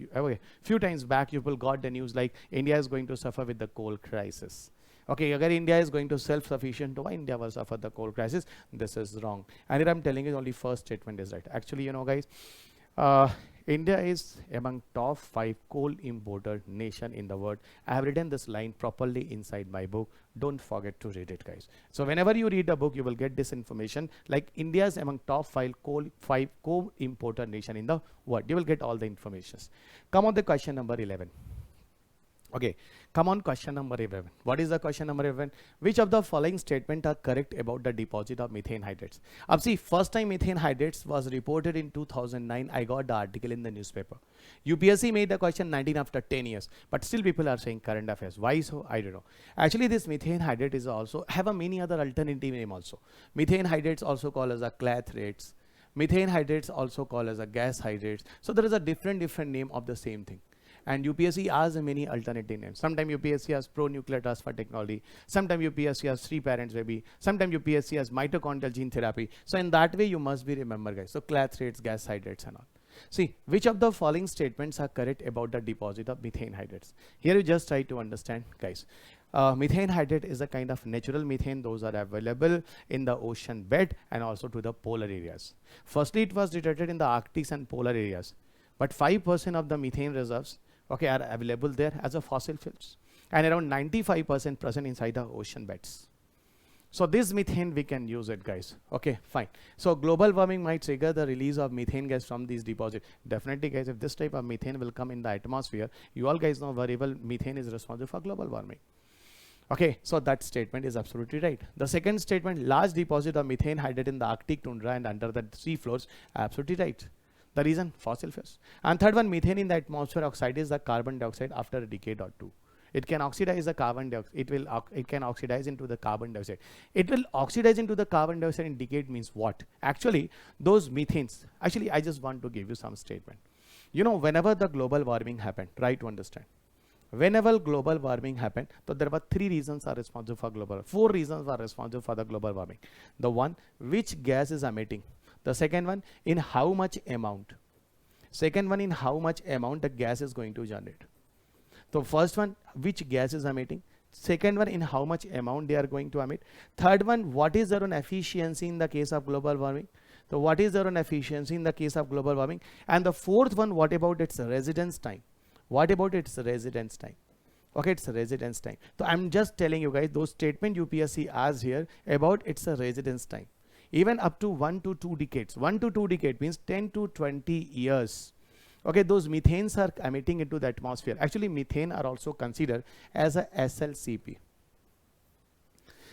few times back, people got the news like India is going to suffer with the coal crisis. Okay, agar India is going to self-sufficient, why India will suffer the coal crisis? This is wrong. And here I'm telling you only first statement is right. Actually, you know, guys, India is among top 5 coal importer nation in the world. I have written this line properly inside my book. Don't forget to read it, guys. So whenever you read a book, you will get this information. Like India is among top 5 coal importer nation in the world. You will get all the informations. Come on the question number 11. Okay, come on question number 11. What is the question number 11? Which of the following statements are correct about the deposit of methane hydrates? Ab see, first time methane hydrates was reported in 2009. I got the article in the newspaper. UPSC made the question 19 after 10 years, but still people are saying current affairs. Why so? I don't know. Actually, this methane hydrate is also have a many other alternative name also. Methane hydrates also called as a clathrates. Methane hydrates also called as a gas hydrates. So there is a different name of the same thing. And UPSC has many alternative names. Sometimes UPSC has pro-nuclear transfer technology. Sometimes UPSC has three parents baby. Sometimes UPSC has mitochondrial gene therapy. So in that way, you must be remember, guys. So Clath rates, gas hydrates, and all. See, which of the following statements are correct about the deposit of methane hydrates? Here you just try to understand, guys. Methane hydrate is a kind of natural methane. Those are available in the ocean bed and also to the polar areas. Firstly, it was detected in the Arctic and polar areas, but 5% of the methane reserves, okay, are available there as a fossil fuels, and around 95% present inside the ocean beds. So this methane we can use it, guys. Okay, fine. So global warming might trigger the release of methane gas from these deposits. Definitely, guys, if this type of methane will come in the atmosphere, you all guys know very well methane is responsible for global warming. Okay, so that statement is absolutely right. The second statement, large deposit of methane hydrate in the Arctic tundra and under the sea floors, absolutely right. The reason, fossil fuels. And third one, methane in the atmosphere oxidizes the carbon dioxide after a decade or two. It can oxidize the carbon dioxide. It can oxidize into the carbon dioxide. It will oxidize into the carbon dioxide in decade means what? Actually, those methanes. Actually, I just want to give you some statement. You know, whenever the global warming happened, try to understand. Whenever global warming happened, so there were four reasons are responsible for the global warming. The one, which gas is emitting. The second one, in how much amount. Second one, in how much amount the gas is going to generate. So first one, which gas is emitting. Second one, in how much amount they are going to emit. Third one, what is their own efficiency in the case of global warming. So what is their own efficiency in the case of global warming. And the fourth one, what about its residence time. What about its residence time? Okay, it's residence time. So I'm just telling you guys, those statement UPSC asks here about its residence time. Even up to 1 to 2 decades. 1 to 2 decades means 10 to 20 years. Okay, those methanes are emitting into the atmosphere. Actually, methane are also considered as a SLCP.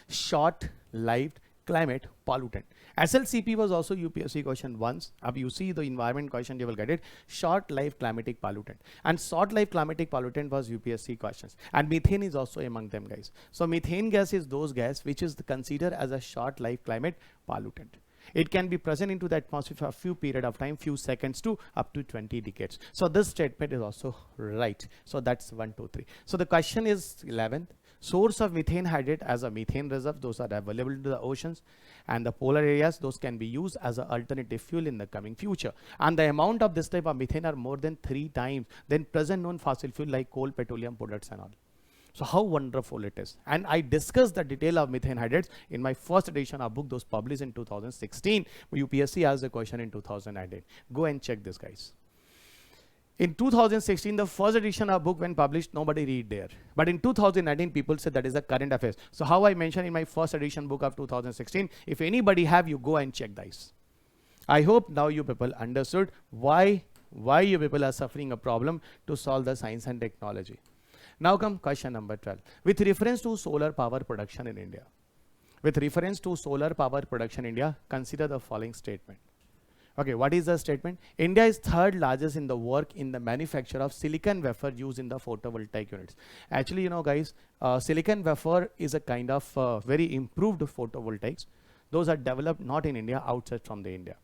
Short-lived climate pollutant. SLCP was also UPSC question once. If you see the environment question, you will get it. Short-lived climatic pollutant. And short-lived climatic pollutant was UPSC questions. And methane is also among them, guys. So methane gas is those gas which is considered as a short-lived climate pollutant. It can be present into the atmosphere for a few period of time, few seconds to up to 20 decades. So this statement is also right. So that's 1, 2, 3. So the question is 11th. Source of methane hydrate as a methane reserve. Those are available to the oceans and the polar areas. Those can be used as an alternative fuel in the coming future. And the amount of this type of methane are more than 3 times than present known fossil fuel like coal, petroleum products and all. So how wonderful it is. And I discussed the detail of methane hydrates in my first edition of book, those published in 2016. UPSC asked a question in 2019. Go and check this, guys. In 2016, the first edition of book when published, nobody read there. But in 2019, people said that is a current affairs. So how I mentioned in my first edition book of 2016, if anybody have, you go and check this. I hope now you people understood why you people are suffering a problem to solve the science and technology. Now come question number 12. With reference to solar power production in India. With reference to solar power production in India, consider the following statement. Okay, what is the statement? India is third largest in the work in the manufacture of silicon wafer used in the photovoltaic units. Actually, you know, guys, silicon wafer is a kind of very improved photovoltaics. Those are developed not in India, outside from the India.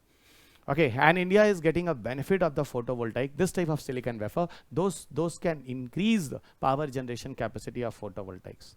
Okay, and India is getting a benefit of the photovoltaic. This type of silicon wafer, those can increase the power generation capacity of photovoltaics.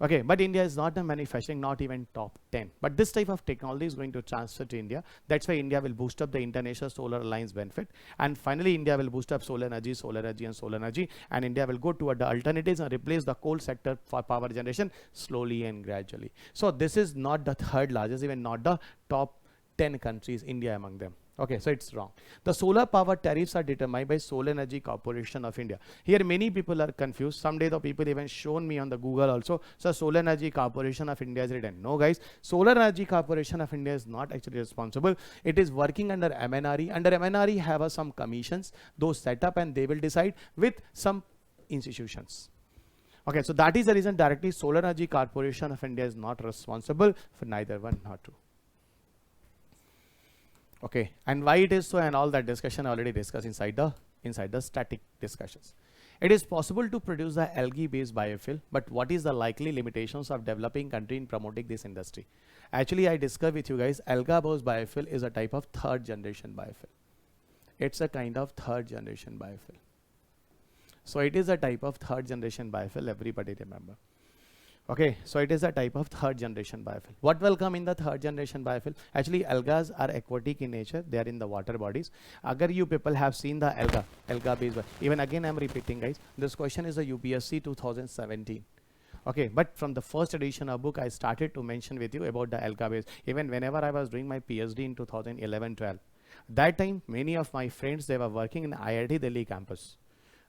Okay, but India is not a manufacturing, not even top 10. But this type of technology is going to transfer to India. That's why India will boost up the International Solar Alliance benefit. And finally, India will boost up solar energy, and solar energy. And India will go toward the alternatives and replace the coal sector for power generation slowly and gradually. So this is not the third largest, even not the top 10 countries, India among them. Okay, so it's wrong. The solar power tariffs are determined by Solar Energy Corporation of India. Here many people are confused. Someday the people even shown me on the Google also. So Solar Energy Corporation of India is written. No guys, Solar Energy Corporation of India is not actually responsible. It is working under MNRE. Under MNRE have some commissions, those set up and they will decide with some institutions. Okay, so that is the reason directly Solar Energy Corporation of India is not responsible for neither one nor two. Okay, and why it is so and all that discussion already discussed inside the static discussions. It is possible to produce the algae-based biofuel, but what is the likely limitations of developing country in promoting this industry? Actually, I discussed with you guys, alga-based biofuel is a type of third generation biofuel. It's a kind of third generation biofuel. So it is a type of third generation biofuel, everybody remember. Okay, so it is a type of third generation biofuel. What will come in the third generation biofuel? Actually, algas are aquatic in nature. They are in the water bodies. Agar you people have seen the alga based, even again I'm repeating guys, this question is a UPSC 2017. Okay, but from the first edition of book, I started to mention with you about the alga base. Even whenever I was doing my PhD in 2011-12, that time many of my friends, they were working in IIT Delhi campus.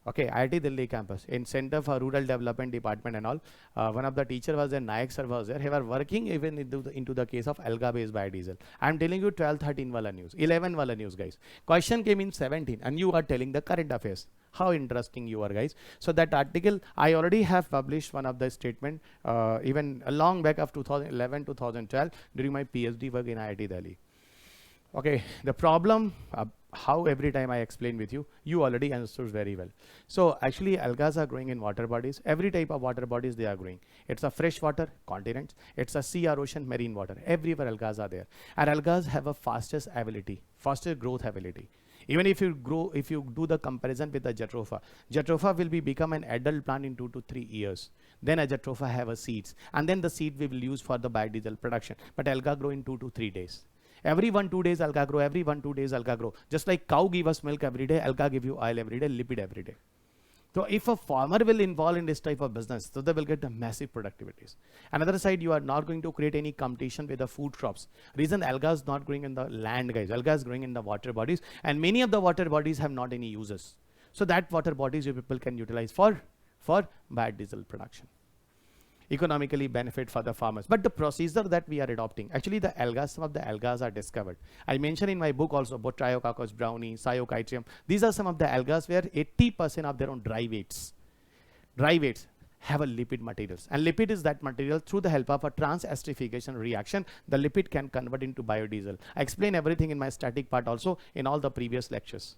Okay, IIT Delhi campus in Center for Rural Development Department and all. One of the teacher was there, Nayak sir was there. He were working even into the case of alga based biodiesel. I am telling you 12-13 wala news, 11 wala news guys. Question came in 17 and you are telling the current affairs. How interesting you are guys. So that article, I already have published one of the statement even a long back of 2011-2012 during my PhD work in IIT Delhi. Okay, the problem, how every time I explain with you, you already understood very well. So actually algas are growing in water bodies. Every type of water bodies they are growing. It's a fresh water, continents. It's a sea or ocean, marine water. Everywhere algas are there. And algas have a fastest growth ability. Even if you do the comparison with the jatropha will become an adult plant in 2 to 3 years. Then a jatropha have a seeds. And then the seed we will use for the biodiesel production. But alga grow in 2 to 3 days. Every 1-2 days alga grow, every 1-2 days alga grow. Just like cow give us milk every day, alga give you oil every day, lipid every day. So if a farmer will involve in this type of business, so they will get the massive productivities. Another side, you are not going to create any competition with the food crops. Reason alga is not growing in the land guys, alga is growing in the water bodies, and many of the water bodies have not any uses. So that water bodies you people can utilize for biodiesel production. Economically benefit for the farmers. But the procedure that we are adopting, actually the algas, some of the algas are discovered. I mentioned in my book also about Triococcus brownie, Cyochytrium. These are some of the algas where 80% of their own dry weights have a lipid materials. And lipid is that material through the help of a trans-esterification reaction, the lipid can convert into biodiesel. I explain everything in my static part also in all the previous lectures.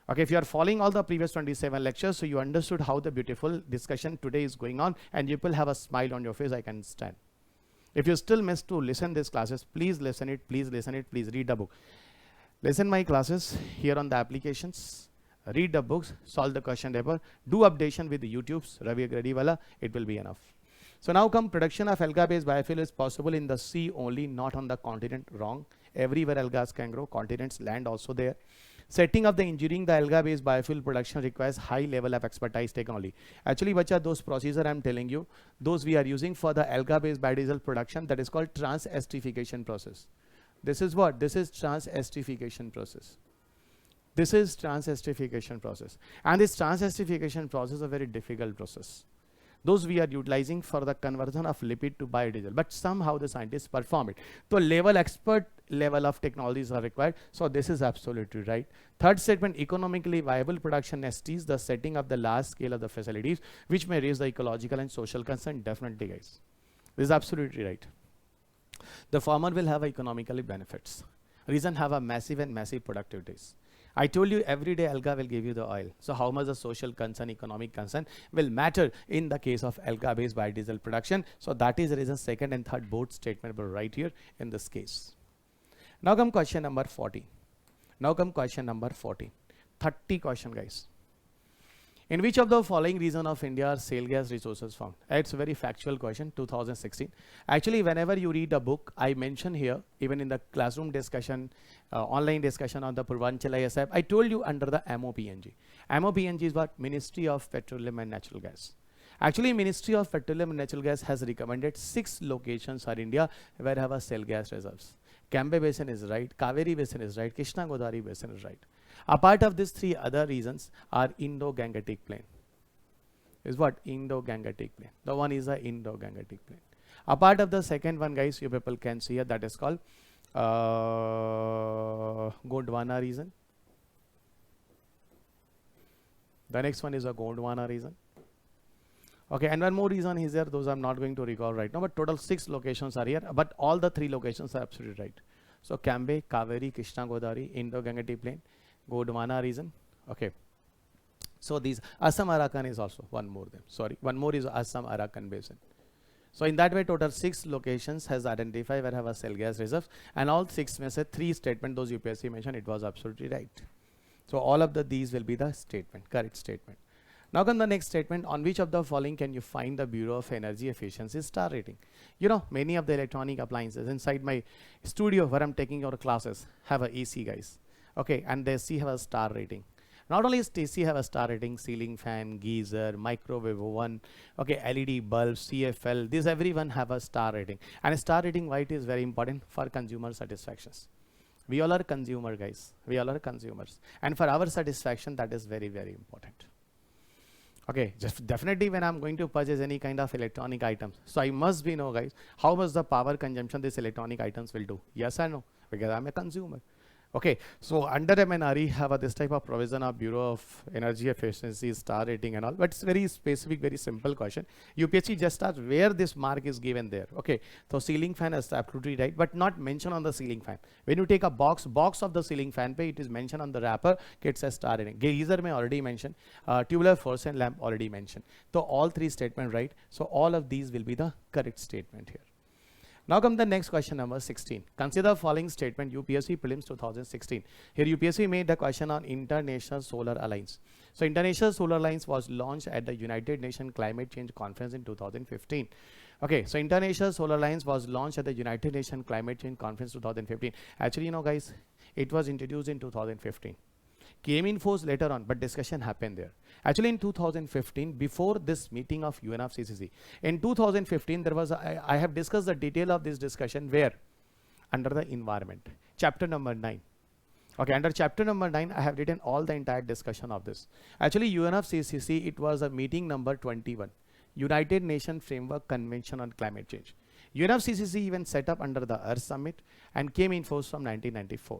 Okay, if you are following all the previous 27 lectures, so you understood how the beautiful discussion today is going on, and you will have a smile on your face, I can understand. If you still miss to listen these classes, please listen it, please read the book. Listen my classes here on the applications, read the books, solve the question paper, do updation with the YouTube's Ravi Agradiwala, it will be enough. So now come production of alga-based biofuel is possible in the sea only, not on the continent. Wrong. Everywhere algas can grow, continents, land also there. Setting up the engineering the alga-based biofuel production requires high level of expertise technology. Actually, bacha, those procedure I'm telling you, those we are using for the alga-based biodiesel production, that is called trans-esterification process. This is what? This is trans-esterification process. This is trans-esterification process. And this trans-esterification process is a very difficult process. Those we are utilizing for the conversion of lipid to biodiesel, but somehow the scientists perform it. So expert level of technologies are required. So this is absolutely right. Third statement, economically viable production is the setting of the large scale of the facilities, which may raise the ecological and social concern. Definitely guys, this is absolutely right. The farmer will have economically benefits. Reason have a massive productivities. I told you every day alga will give you the oil. So how much the social concern, economic concern will matter in the case of alga-based biodiesel production. So that is the reason second and third both statement were right here in this case. Now come question number 40. 30 question guys. In which of the following region of India are shale gas resources found? It's a very factual question, 2016. Actually, whenever you read a book, I mention here, even in the classroom discussion, online discussion on the Purvanchal ISF, I told you under the MOPNG. MOPNG is what? Ministry of Petroleum and Natural Gas. Actually, Ministry of Petroleum and Natural Gas has recommended 6 locations for India where have a shale gas reserves. Cambay Basin is right, Kaveri Basin is right, Krishna Godavari Basin is right. Apart of these 3 other regions are Indo-Gangetic Plain. Is what? Indo-Gangetic Plain. The one is the Indo-Gangetic Plain. Apart of the second one guys, you people can see here, that is called Gondwana region. The next one is a Gondwana region. Okay, and one more reason is there, those I'm not going to recall right now, but total 6 locations are here, but all the 3 locations are absolutely right. So Cambay, Kaveri, Krishna Godavari, Indo-Gangetic Plain, Gondwana region. Okay. So these Assam Arakan is also one more them. Sorry, one more is Assam Arakan Basin. So in that way, total 6 locations has identified where have a shale gas reserves, and all 6 may say 3 statement those UPSC mentioned, it was absolutely right. So all of these will be the statement, correct statement. Now come the next statement. On which of the following can you find the Bureau of Energy Efficiency star rating? You know, many of the electronic appliances inside my studio where I'm taking your classes have a AC, guys. Okay, and they see have a star rating. Not only does AC have a star rating, ceiling fan, geyser, microwave oven, okay, LED bulb, CFL, these everyone have a star rating. And a star rating, why it is very important? For consumer satisfactions. We all are consumer, guys. We all are consumers. And for our satisfaction, that is very, very important. Okay, just definitely when I'm going to purchase any kind of electronic items, so I must be know, guys, how much the power consumption these electronic items will do. Yes or no? Because I'm a consumer. Okay, so under MNRE have this type of provision of Bureau of Energy Efficiency star rating and all, but it's very specific, very simple question. UPSC just asks where this mark is given there. Okay, so ceiling fan is absolutely right, but not mentioned on the ceiling fan. When you take a box of the ceiling fan pay, it is mentioned on the wrapper, it says star rating. Geyser may already mentioned, tubular fluorescent lamp already mentioned. So all three statements right. So all of these will be the correct statement here. Now come the next question, number 16. Consider the following statement, UPSC Prelims 2016. Here UPSC made the question on International Solar Alliance. So International Solar Alliance was launched at the United Nations Climate Change Conference in 2015. Okay, so International Solar Alliance was launched at the United Nations Climate Change Conference 2015. Actually, you know, guys, it was introduced in 2015. Came in force later on, but discussion happened there. Actually, in 2015, before this meeting of UNFCCC, in 2015, there was I have discussed the detail of this discussion where under the environment, chapter number 9. Okay, under chapter number 9, I have written all the entire discussion of this. Actually, UNFCCC, it was a meeting number 21, United Nations Framework Convention on Climate Change. UNFCCC even set up under the Earth Summit and came in force from 1994.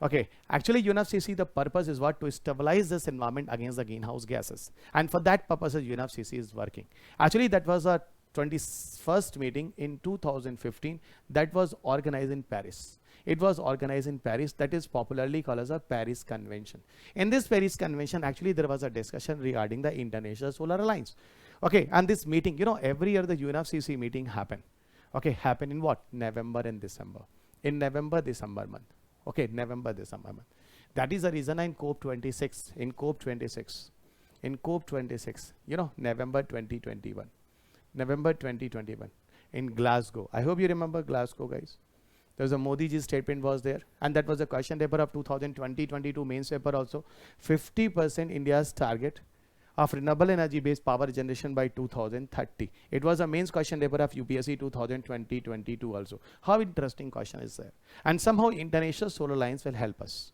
Okay, actually UNFCCC, the purpose is what? To stabilize this environment against the greenhouse gases. And for that purpose, UNFCCC is working. Actually, that was a 21st meeting in 2015 that was organized in Paris. It was organized in Paris, that is popularly called as a Paris Convention. In this Paris Convention, actually there was a discussion regarding the International Solar Alliance. Okay, and this meeting, you know, every year the UNFCCC meeting happen. Okay, happen in what? November and December. In November, December month. Okay, November, December month. That is the reason in COP26, you know, November 2021, in Glasgow. I hope you remember Glasgow, guys. There was a Modi ji statement was there, and that was a question paper of 2020-22 mains paper also. 50% India's target of renewable energy based power generation by 2030. It was a mains question paper of UPSC 2020-22 also. How interesting question is there? And somehow International Solar Alliance will help us.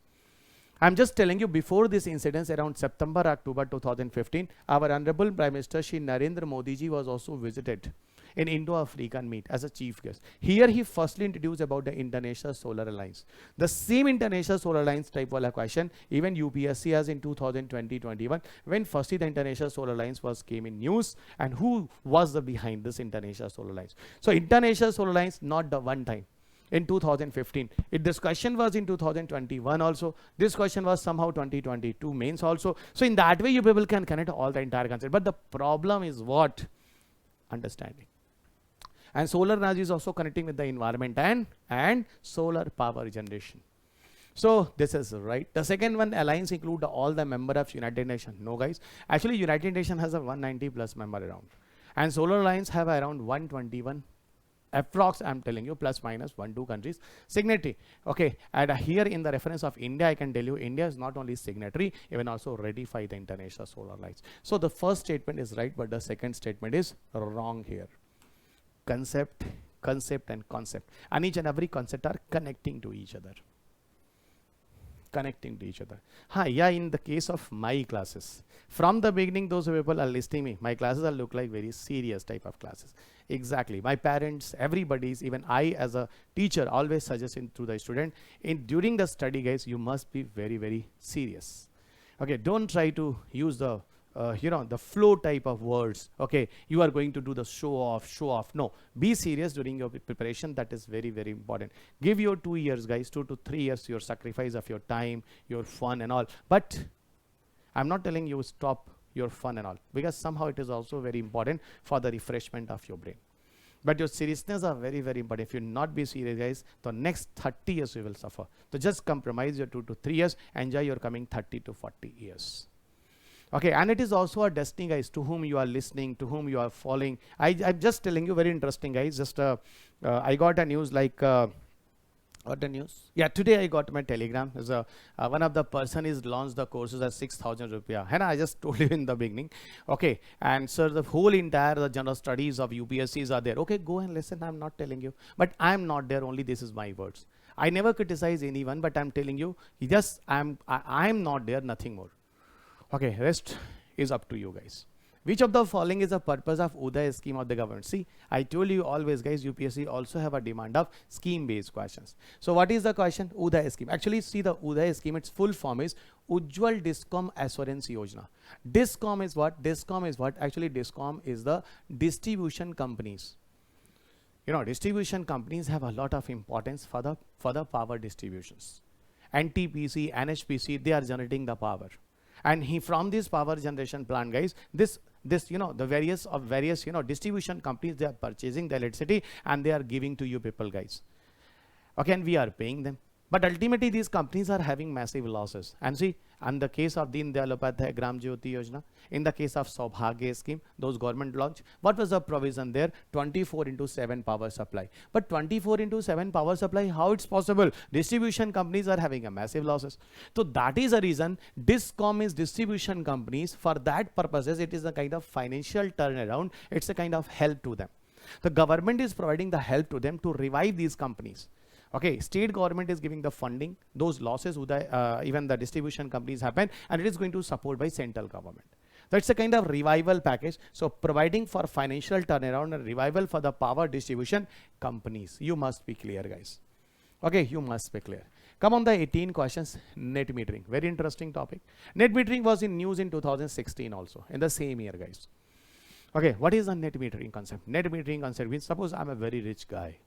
I'm just telling you, before this incident around September, October 2015, our Honorable Prime Minister Shri Narendra Modi ji was also visited in Indo-African meet as a chief guest. Here he firstly introduced about the International Solar Alliance. The same International Solar Alliance type wala question, even UPSC as in 2020-21, when firstly the International Solar Alliance was came in news, and who was the behind this International Solar Alliance. So International Solar Alliance, not the one time. In 2015, this question was in 2021 also. This question was somehow 2022 mains also. So in that way, you people can connect all the entire concept. But the problem is what? Understanding. And solar energy is also connecting with the environment and solar power generation. So this is right. The second one, alliance include all the member of United Nations. No, guys. Actually, United Nations has a 190 plus member around. And solar alliance have around 121. Approx, I'm telling you, plus minus 1-2 countries signatory. Okay, and here in the reference of India, I can tell you India is not only signatory, even also ratify the International Solar Alliance. So the first statement is right, but the second statement is wrong here. Concept, and concept, and each and every concept are connecting to each other. Yeah, in the case of my classes, from the beginning, those people are listing me. My classes are look like very serious type of classes. Exactly. My parents, everybody's, even I as a teacher, always suggesting to the student, during the study, guys, you must be very, very serious. Okay, don't try to use the the flow type of words. Okay, you are going to do the show off. No, be serious during your preparation. That is very, very important. Give your 2 years, guys, 2 to 3 years, your sacrifice of your time, your fun and all. But I'm not telling you stop your fun and all, because somehow it is also very important for the refreshment of your brain. But your seriousness are very, very important. If you not be serious, guys, the next 30 years you will suffer. So just compromise your 2 to 3 years, enjoy your coming 30 to 40 years. Okay, and it is also a destiny, guys, to whom you are listening, to whom you are following. I'm just telling you, very interesting, guys. Just I got a news like. What the news? Yeah, today I got my telegram. There's a one of the person is launched the courses at 6,000 rupiah. And I just told you in the beginning. Okay, and sir, the whole entire the general studies of UPSCs are there. Okay, go and listen. I'm not telling you, but I'm not there. Only this is my words. I never criticize anyone, but I'm telling you, yes, I'm not there. Nothing more. Okay, rest is up to you guys. Which of the following is the purpose of Uday scheme of the government? See, I told you always, guys, UPSC also have a demand of scheme-based questions. So what is the question? Uday scheme. Actually, see the Uday scheme, its full form is Ujjwal Discom Assurance Yojana. Discom is what? Discom is what? Actually, Discom is the distribution companies. You know, distribution companies have a lot of importance for the power distributions. NTPC, NHPC, they are generating the power. And from this power generation plant, guys, this the various distribution companies, they are purchasing the electricity and they are giving to you people, guys. Okay, and we are paying them. But ultimately, these companies are having massive losses. And see, in the case of Deen Dayal Upadhyay Gram Jyoti Yojana, in the case of Saubhagya scheme, those government launched, what was the provision there? 24/7 power supply. But 24/7 power supply, how it's possible? Distribution companies are having a massive losses. So that is the reason Discom is distribution companies. For that purposes, it is a kind of financial turnaround. It's a kind of help to them. The government is providing the help to them to revive these companies. Okay, state government is giving the funding, those losses, even the distribution companies happen, and it is going to support by central government. So it's a kind of revival package. So providing for financial turnaround and revival for the power distribution companies. You must be clear, guys. Okay, you must be clear. Come on, the 18 questions. Net metering, very interesting topic. Net metering was in news in 2016 also, in the same year, guys. Okay, what is the net metering concept? Net metering concept means, suppose I'm a very rich guy.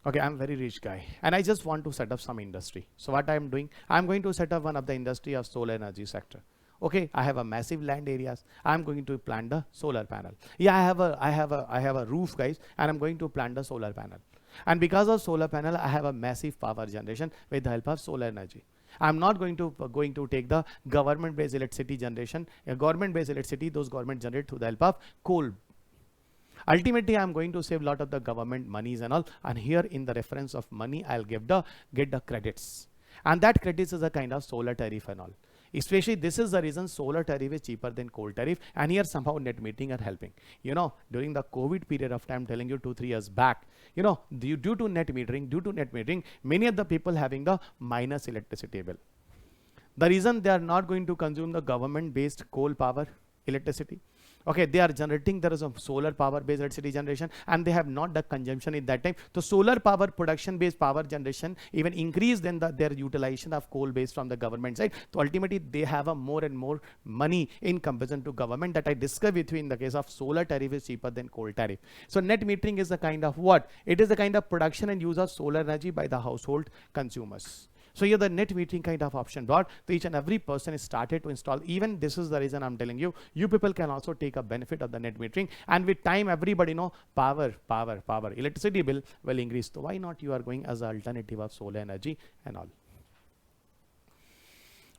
Okay, I'm a very rich guy and I just want to set up some industry. So what I'm doing, I'm going to set up one of the industry of solar energy sector. Okay, I have a massive land areas. I'm going to plant the solar panel. Yeah, I have a roof, guys, and I'm going to plant the solar panel. And because of solar panel, I have a massive power generation with the help of solar energy. I'm not going to take the government-based electricity generation. Government-based electricity, those government generate through the help of coal. Ultimately, I'm going to save a lot of the government monies and all. And here in the reference of money, I'll get the credits. And that credits is a kind of solar tariff and all. Especially this is the reason solar tariff is cheaper than coal tariff. And here somehow net metering are helping. You know, during the COVID period of time, telling you 2-3 years back, you know, due to net metering, many of the people having the minus electricity bill. The reason they are not going to consume the government-based coal power electricity. Okay, they are generating, there is a solar power based electricity generation and they have not the consumption in that time. So solar power production based power generation even increase than their utilization of coal based from the government side. So ultimately they have a more and more money in comparison to government. That I discussed with you in the case of solar tariff is cheaper than coal tariff. So net metering is a kind of what? It is a kind of production and use of solar energy by the household consumers. So here the net metering kind of option brought, so each and every person is started to install. Even this is the reason I'm telling you, you people can also take a benefit of the net metering. And with time, everybody know power, electricity bill will increase. So why not you are going as an alternative of solar energy and all.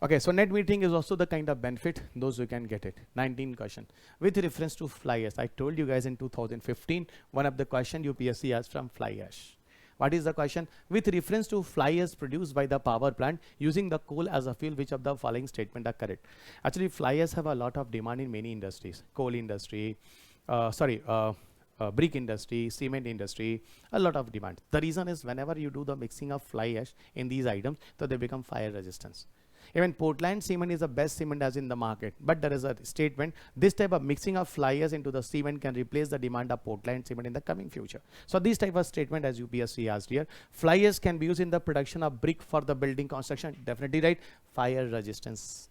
Okay, so net metering is also the kind of benefit, those who can get it. 19 question. With reference to fly ash, I told you guys in 2015, one of the question UPSC asked from fly ash. What is the question? With reference to fly ash produced by the power plant using the coal as a fuel, which of the following statement are correct? Actually, fly ash have a lot of demand in many industries. Coal industry, brick industry, cement industry, a lot of demand. The reason is whenever you do the mixing of fly ash in these items, so they become fire resistance. Even Portland cement is the best cement as in the market, but there is a statement, this type of mixing of fly ash into the cement can replace the demand of Portland cement in the coming future. So this type of statement, as UPSC asked here, fly ash can be used in the production of brick for the building construction. Definitely right. Fire resistance.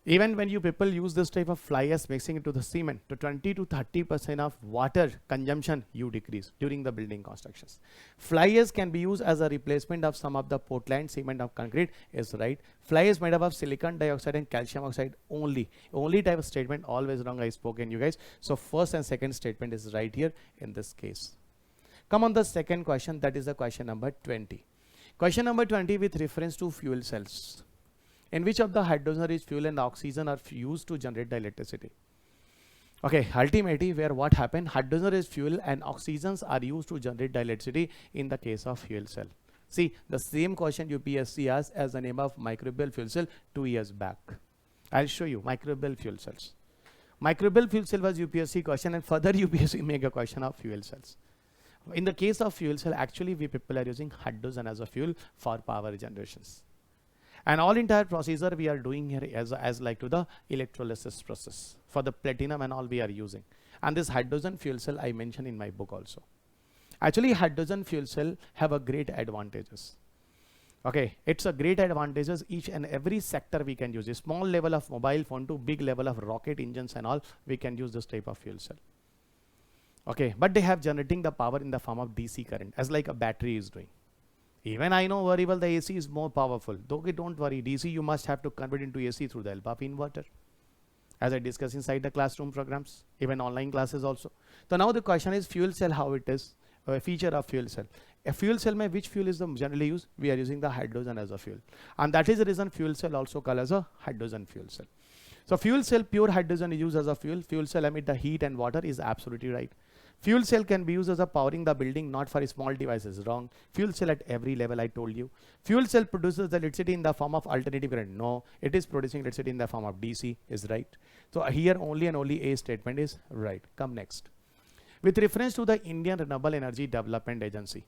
Even when you people use this type of fly ash mixing into the cement, to 20 to 30% of water consumption you decrease during the building constructions. Fly ash can be used as a replacement of some of the Portland cement of concrete, is right. Fly ash made up of silicon dioxide and calcium oxide only. Only type of statement, always wrong I spoken you guys. So first and second statement is right here in this case. Come on the second question, that is the question number 20. Question number 20 with reference to fuel cells. In which of the hydrogen-rich fuel and oxygen are used to generate the electricity? Okay, ultimately where what happened, hydrogen-rich fuel and oxygens are used to generate the electricity in the case of fuel cell. See, the same question UPSC asked as the name of microbial fuel cell 2 years back. I'll show you microbial fuel cells. Microbial fuel cell was UPSC question, and further UPSC make a question of fuel cells. In the case of fuel cell, actually we people are using hydrogen as a fuel for power generations. And all entire procedure we are doing here as like to the electrolysis process for the platinum and all we are using. And this hydrogen fuel cell I mentioned in my book also. Actually, hydrogen fuel cell have a great advantages. Okay, it's a great advantages. Each and every sector we can use. A small level of mobile phone to big level of rocket engines and all, we can use this type of fuel cell. Okay, but they have generating the power in the form of DC current, as like a battery is doing. Even I know very well the AC is more powerful. Though don't worry, DC you must have to convert into AC through the help of inverter. As I discussed inside the classroom programs, even online classes also. So now the question is fuel cell, how it is. A feature of fuel cell. A fuel cell, which fuel is the generally used? We are using the hydrogen as a fuel. And that is the reason fuel cell also called as a hydrogen fuel cell. So fuel cell, pure hydrogen is used as a fuel. Fuel cell emit the heat and water is absolutely right. Fuel cell can be used as a powering the building, not for small devices. Wrong. Fuel cell at every level, I told you. Fuel cell produces the electricity in the form of alternative current. No, it is producing electricity in the form of DC, is right. So here only and only A statement is right. Come next. With reference to the Indian Renewable Energy Development Agency.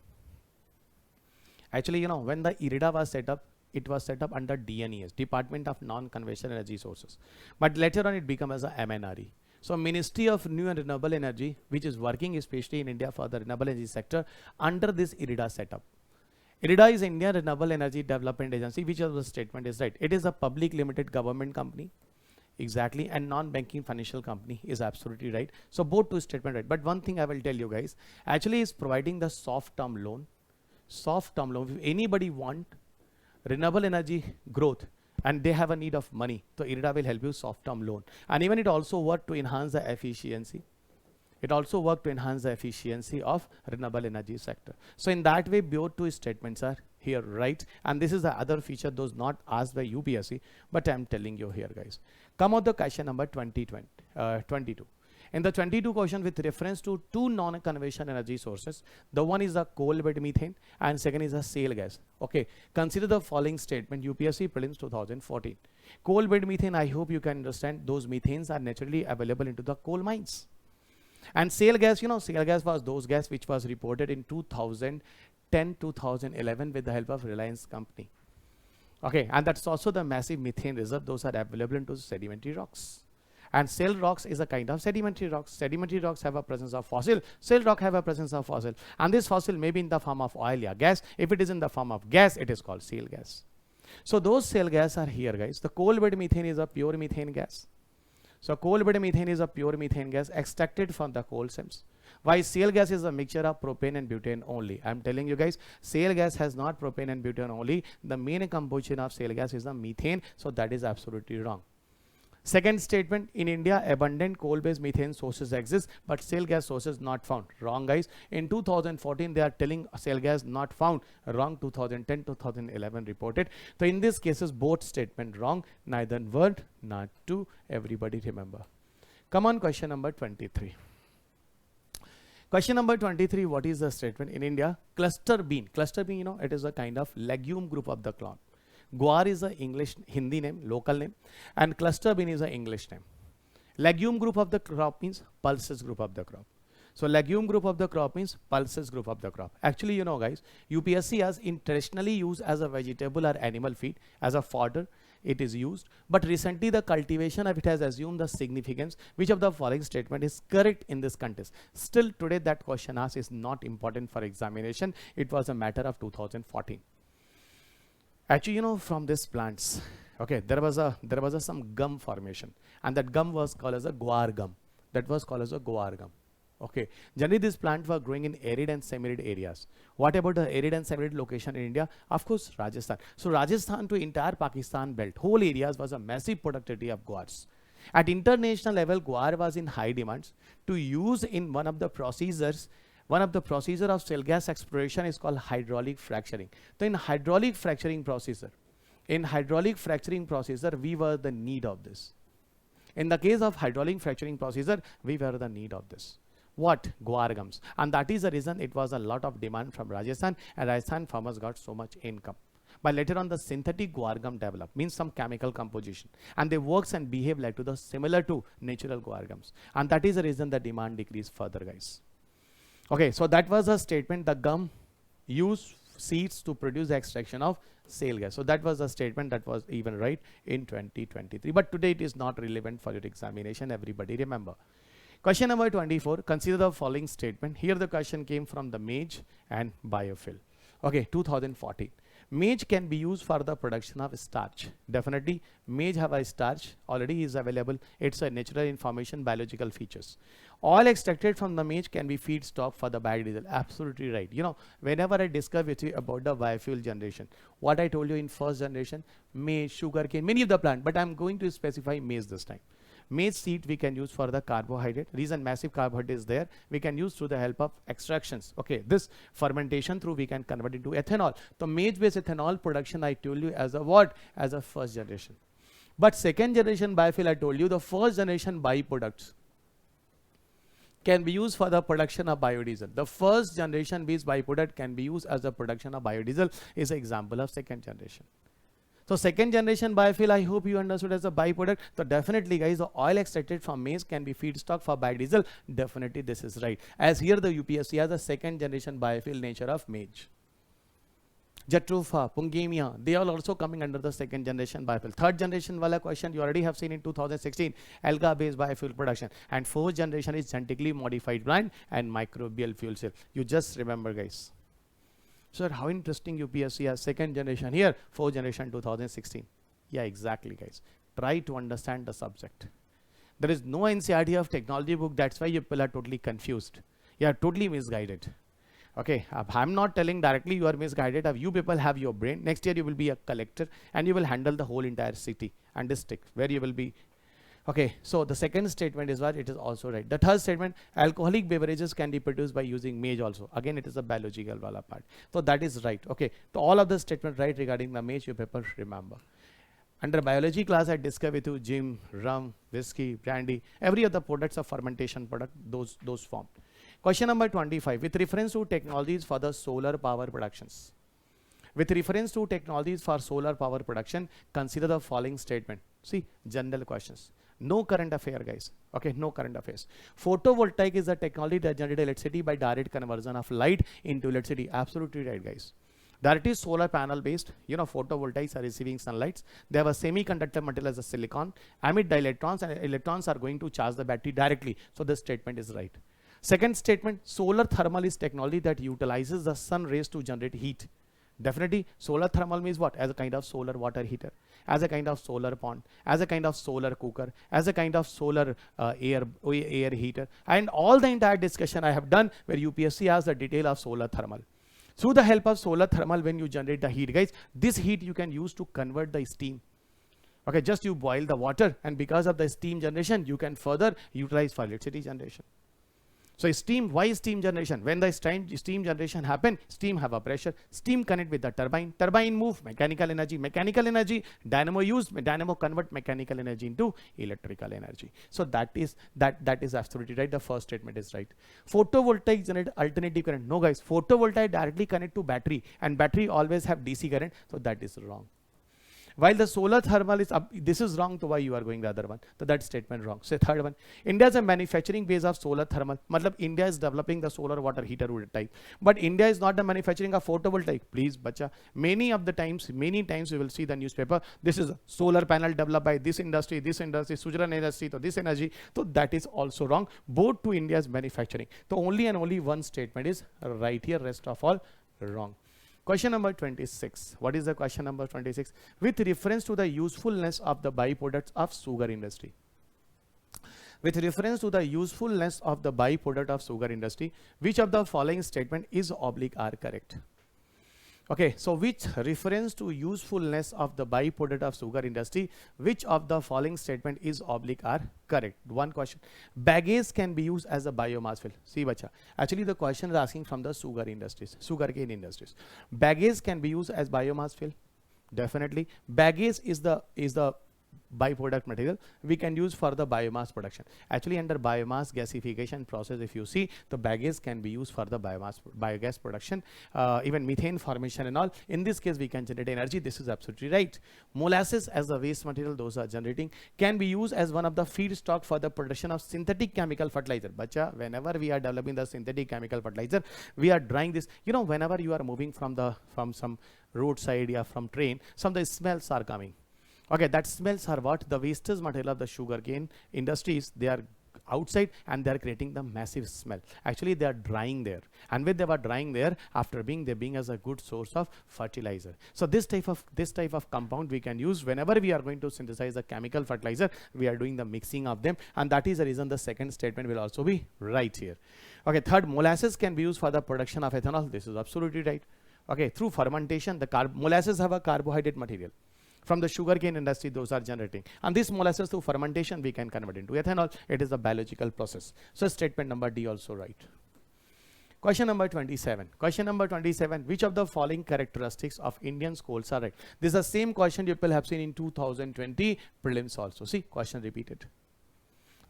Actually, you know, when the IREDA was set up, it was set up under DNES, Department of Non-Conventional Energy Sources. But later on it became as a MNRE. So Ministry of New and Renewable Energy, which is working especially in India for the renewable energy sector under this IREDA setup. IREDA is Indian Renewable Energy Development Agency, which of the statement is right. It is a public limited government company. Exactly, and non-banking financial company is absolutely right. So both two statement right. But one thing I will tell you guys, actually is providing the soft term loan. Soft term loan. If anybody want renewable energy growth and they have a need of money, so IREDA will help you soft term loan. And even it also work to enhance the efficiency. It also work to enhance the efficiency of renewable energy sector. So in that way, both two statements are here right. And this is the other feature, those not asked by UPSC, but I'm telling you here, guys. Come on the question number 22. In the 22 question with reference to two non-conventional energy sources, the one is the coal-bed methane and second is a shale gas. Okay, consider the following statement, UPSC Prelims 2014. Coal-bed methane, I hope you can understand, those methanes are naturally available into the coal mines. And shale gas, you know, shale gas was those gas which was reported in 2010-2011 with the help of Reliance company. Okay, and that's also the massive methane reserve. Those are available into sedimentary rocks. And shale rocks is a kind of sedimentary rocks. Sedimentary rocks have a presence of fossil. Shale rock have a presence of fossil. And this fossil may be in the form of oil or gas. If it is in the form of gas, it is called shale gas. So those shale gas are here, guys. The coal bed methane is a pure methane gas. So coal bed methane is a pure methane gas extracted from the coal seams. Why shale gas is a mixture of propane and butane only. I'm telling you guys, shale gas has not propane and butane only. The main composition of shale gas is the methane. So that is absolutely wrong. Second statement, in India, abundant coal-based methane sources exist, but shale gas sources not found. Wrong, guys. In 2014, they are telling shale gas not found. Wrong, 2010-2011 reported. So in these cases, both statement wrong, neither word, not two. Everybody remember. Come on, question number 23. Question number 23, what is the statement? In India, cluster bean, you know, it is a kind of legume group of the cloth. Guar is a English Hindi name, local name, and cluster bean is a English name. Legume group of the crop means pulses group of the crop. So legume group of the crop means pulses group of the crop. Actually, you know, guys, UPSC has traditionally used as a vegetable or animal feed, as a fodder, it is used. But recently the cultivation of it has assumed the significance. Which of the following statement is correct in this context? Still today that question asked is not important for examination. It was a matter of 2014. Actually, you know, from these plants, okay, there was some gum formation, and that gum was called as a guar gum. That was called as a guar gum. Okay, generally these plants were growing in arid and semi-arid areas. What about the arid and semi-arid location in India? Of course, Rajasthan. So Rajasthan to entire Pakistan belt, whole areas was a massive productivity of guars. At international level, guar was in high demands to use in one of the procedures. One of the procedure of shale gas exploration is called hydraulic fracturing. So in hydraulic fracturing procedure, In hydraulic fracturing procedure, we were the need of this. In the case of hydraulic fracturing procedure, we were the need of this. What? Guar gums. And that is the reason it was a lot of demand from Rajasthan, and Rajasthan farmers got so much income. But later on, the synthetic guar gum developed, means some chemical composition, and they works and behave like to the similar to natural guar gums. And that is the reason the demand decreased further, guys. Okay, so that was a statement. The gum use seeds to produce the extraction of shale gas. So that was a statement that was even right in 2023. But today it is not relevant for your examination. Everybody remember. Question number 24. Consider the following statement. Here the question came from the maize and biofuel. Okay, 2014. Maize can be used for the production of starch. Definitely, maize have a starch already is available. It's a natural information, biological features. Oil extracted from the maize can be feedstock for the biodiesel. Absolutely right. You know, whenever I discuss with you about the biofuel generation, what I told you in first generation, maize, sugarcane, many of the plant, but I'm going to specify maize this time. Maize seed we can use for the carbohydrate. Reason massive carbohydrate is there. We can use through the help of extractions. Okay, this fermentation through we can convert into ethanol. So maize based ethanol production I told you as a what? As a first generation. But second generation biofuel I told you the first generation byproducts can be used for the production of biodiesel. The first generation based byproduct can be used as the production of biodiesel is an example of second generation. So second generation biofuel, I hope you understood as a byproduct. So definitely guys, the oil extracted from maize can be feedstock for biodiesel. Definitely this is right. As here the UPSC has a second generation biofuel nature of maize. Jatropha, Pungemia, they are also coming under the second generation biofuel. Third generation wala question you already have seen in 2016, alga based biofuel production. And fourth generation is genetically modified plant and microbial fuel cell. You just remember guys. Sir, how interesting UPSC has second generation here, fourth generation 2016. Yeah, exactly guys. Try to understand the subject. There is no NCERT of technology book. That's why you people are totally confused. You are totally misguided. Okay, I'm not telling directly you are misguided. You people have your brain. Next year you will be a collector and you will handle the whole entire city and district where you will be. Okay, so the second statement is what it is also right. The third statement, alcoholic beverages can be produced by using maize also. Again, it is a biological wala part. So that is right. Okay, so all of the statement right regarding the maize you people remember. Under biology class, I discussed with you gin, rum, whiskey, brandy, every other products of fermentation product, those form. Question number 25, with reference to technologies for the solar power productions. With reference to technologies for solar power production, consider the following statement. See, general questions. No current affair, guys. Okay, no current affairs. Photovoltaic is a technology that generates electricity by direct conversion of light into electricity. Absolutely right, guys. That is solar panel based. You know, photovoltaics are receiving sunlight. They have a semiconductor material as a silicon, emit the electrons, and electrons are going to charge the battery directly. So this statement is right. Second statement, solar thermal is technology that utilizes the sun rays to generate heat. Definitely, solar thermal means what? As a kind of solar water heater, as a kind of solar pond, as a kind of solar cooker, as a kind of solar air heater, and all the entire discussion I have done where UPSC has the detail of solar thermal. Through the help of solar thermal, when you generate the heat, guys, this heat you can use to convert the steam. Okay, just you boil the water, and because of the steam generation, you can further utilize for electricity generation. So steam, why steam generation? When the steam generation happen, steam have a pressure, steam connect with the turbine move, mechanical energy, dynamo use, dynamo convert mechanical energy into electrical energy. So that is absolutely right. The first statement is right. Photovoltaic generate alternative current. No guys, photovoltaic directly connect to battery and battery always have DC current. So that is wrong. While the solar thermal is up, this is wrong. So why you are going the other one? So that statement wrong. So third one, India is a manufacturing base of solar thermal. Matlab India is developing the solar water heater type, but India is not the manufacturing of photovoltaic. Please, bacha. Many times we will see the newspaper. This is a solar panel developed by this industry, Suzlon industry, so this energy. So that is also wrong. Both to India's manufacturing. So only and only one statement is right here. Rest of all wrong. Question number 26. What is the question number 26? With reference to the usefulness of the byproducts of sugar industry. With reference to the usefulness of the byproduct of sugar industry, which of the following statement is oblique are correct? Okay, so with reference to usefulness of the byproduct of sugar industry, which of the following statement is oblique are correct? One question. Bagasse can be used as a biomass fuel. See, bacha. Actually, the question is asking from the sugar industries, sugarcane industries. Bagasse can be used as biomass fuel. Definitely. Bagasse is the byproduct material we can use for the biomass production. Actually, under biomass gasification process, if you see, the bagasse can be used for the biogas production, even methane formation and all. In this case, we can generate energy. This is absolutely right. Molasses as the waste material, those are generating, can be used as one of the feedstock for the production of synthetic chemical fertilizer. Bacha, whenever we are developing the synthetic chemical fertilizer, we are drying this. You know, whenever you are moving from some roadside or from train, some of the smells are coming. Okay, that smells are what? The wastage material of the sugarcane industries, they are outside and they are creating the massive smell. Actually, they are drying there, and when they were drying there, after they being as a good source of fertilizer. So this type of compound we can use whenever we are going to synthesize a chemical fertilizer. We are doing the mixing of them, and that is the reason the second statement will also be right here. Okay, third, molasses can be used for the production of ethanol. This is absolutely right. Okay, through fermentation, the molasses have a carbohydrate material. From the sugarcane industry, those are generating, and this molasses through fermentation we can convert into ethanol. It is a biological process. So statement number D also right. Question number 27. Question number 27. Which of the following characteristics of Indian coals are right? This is the same question you will have seen in 2020 prelims also. See, question repeated.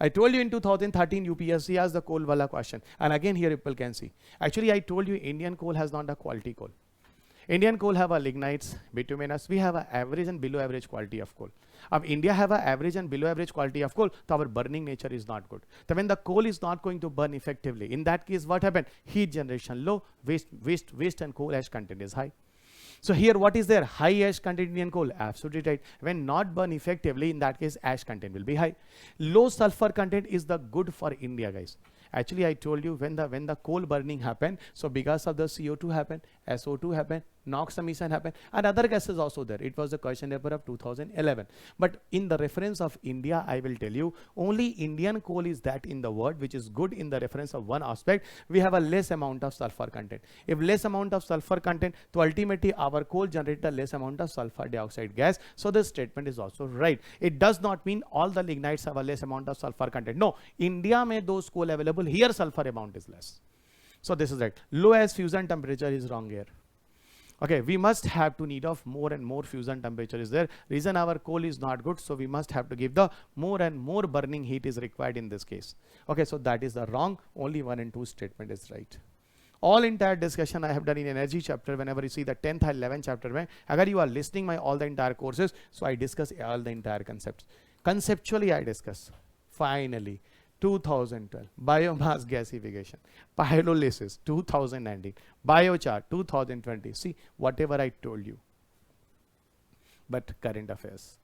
I told you in 2013 UPSC asked the coal wala question, and again here people can see. Actually, I told you Indian coal has not a quality coal. Indian coal have a lignites, bituminous. We have an average and below average quality of coal. If India have an average and below average quality of coal, so our burning nature is not good. So when the coal is not going to burn effectively, in that case, what happened? Heat generation low, waste and coal ash content is high. So here what is there? High ash content in Indian coal. Absolutely right. When not burn effectively, in that case, ash content will be high. Low sulfur content is the good for India, guys. Actually, I told you when the coal burning happened, so because of the CO2 happened, SO2 happened, NOx emission happened, and other gases also there. It was the question paper of 2011. But in the reference of India, I will tell you, only Indian coal is that in the world which is good in the reference of one aspect. We have a less amount of sulfur content. If less amount of sulfur content, so ultimately our coal generates a less amount of sulfur dioxide gas. So this statement is also right. It does not mean all the lignites have a less amount of sulfur content. No, India may those coal available, here sulfur amount is less. So this is right. Low as fusion temperature is wrong here. Okay, we must have to need of more and more fusion temperature is there. Reason our coal is not good, so we must have to give the more and more burning heat is required in this case. Okay, so that is the wrong. Only 1 and 2 statement is right. All entire discussion I have done in energy chapter. Whenever you see the 10th and 11th chapter, agar you are listening my all the entire courses, so I discuss all the entire concepts. Conceptually I discuss. Finally, 2012, biomass gasification, pyrolysis 2019, biochar 2020. See, whatever I told you. But current affairs.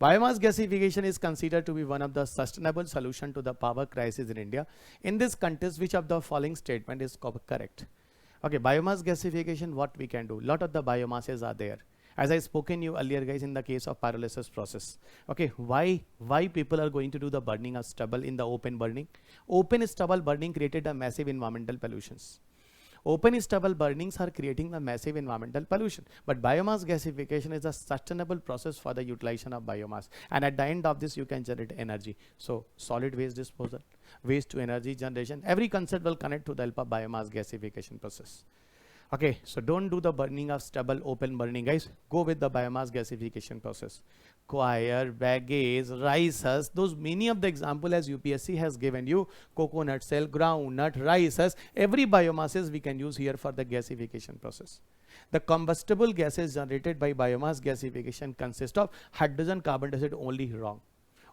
Biomass gasification is considered to be one of the sustainable solution to the power crisis in India. In this context, which of the following statement is correct? Okay, biomass gasification, what we can do? Lot of the biomasses are there. As I spoken you earlier, guys, in the case of pyrolysis process. Okay, why people are going to do the burning of stubble in the open burning? Open stubble burning created a massive environmental pollutions. Open stubble burnings are creating the massive environmental pollution. But biomass gasification is a sustainable process for the utilization of biomass. And at the end of this, you can generate energy. So solid waste disposal, waste to energy generation, every concept will connect to the help of biomass gasification process. Okay, so don't do the burning of stubble, open burning, guys. Go with the biomass gasification process. Coir, bagasse, rice husk, those many of the example as UPSC has given you, coconut shell, groundnut, rice husk, every biomasses we can use here for the gasification process. The combustible gases generated by biomass gasification consist of hydrogen, carbon dioxide only wrong.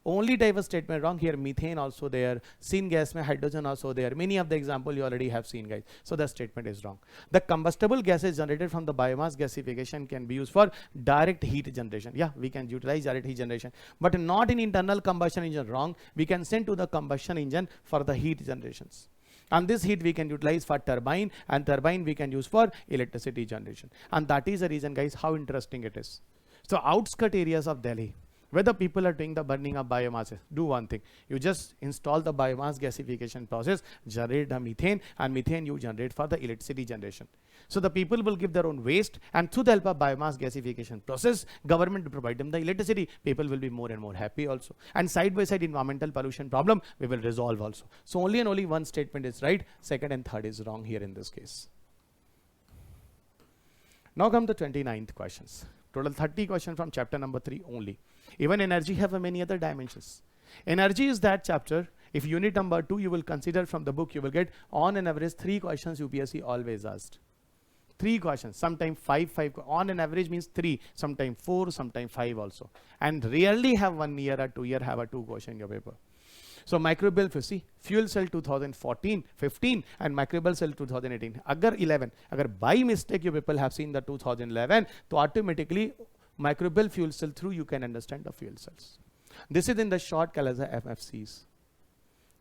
Only type of statement wrong here. Methane also there, syngas mein hydrogen also there. Many of the example you already have seen, guys. So the statement is wrong. The combustible gases generated from the biomass gasification can be used for direct heat generation. Yeah, we can utilize direct heat generation, but not in internal combustion engine. Wrong. We can send to the combustion engine for the heat generations. And this heat we can utilize for turbine, and turbine we can use for electricity generation. And that is the reason, guys, how interesting it is. So outskirt areas of Delhi, where the people are doing the burning of biomass, do one thing. You just install the biomass gasification process, generate the methane, and methane you generate for the electricity generation. So the people will give their own waste, and through the help of biomass gasification process, government will provide them the electricity. People will be more and more happy also. And side by side environmental pollution problem, we will resolve also. So only and only one statement is right, second and third is wrong here in this case. Now come to 29th questions. Total 30 questions from chapter number 3 only. Even energy have many other dimensions. Energy is that chapter. If unit number 2 you will consider from the book, you will get on an average 3 questions UPSC always asked. 3 questions, sometimes 5, on an average means 3, sometimes 4, sometimes 5 also. And rarely have 1 year or 2 year have a 2 question in your paper. So microbial see, fuel cell 2014, 15 and microbial cell 2018. Agar 11, agar by mistake you people have seen the 2011, so automatically microbial fuel cell through you can understand the fuel cells. This is in the short called as a MFCs.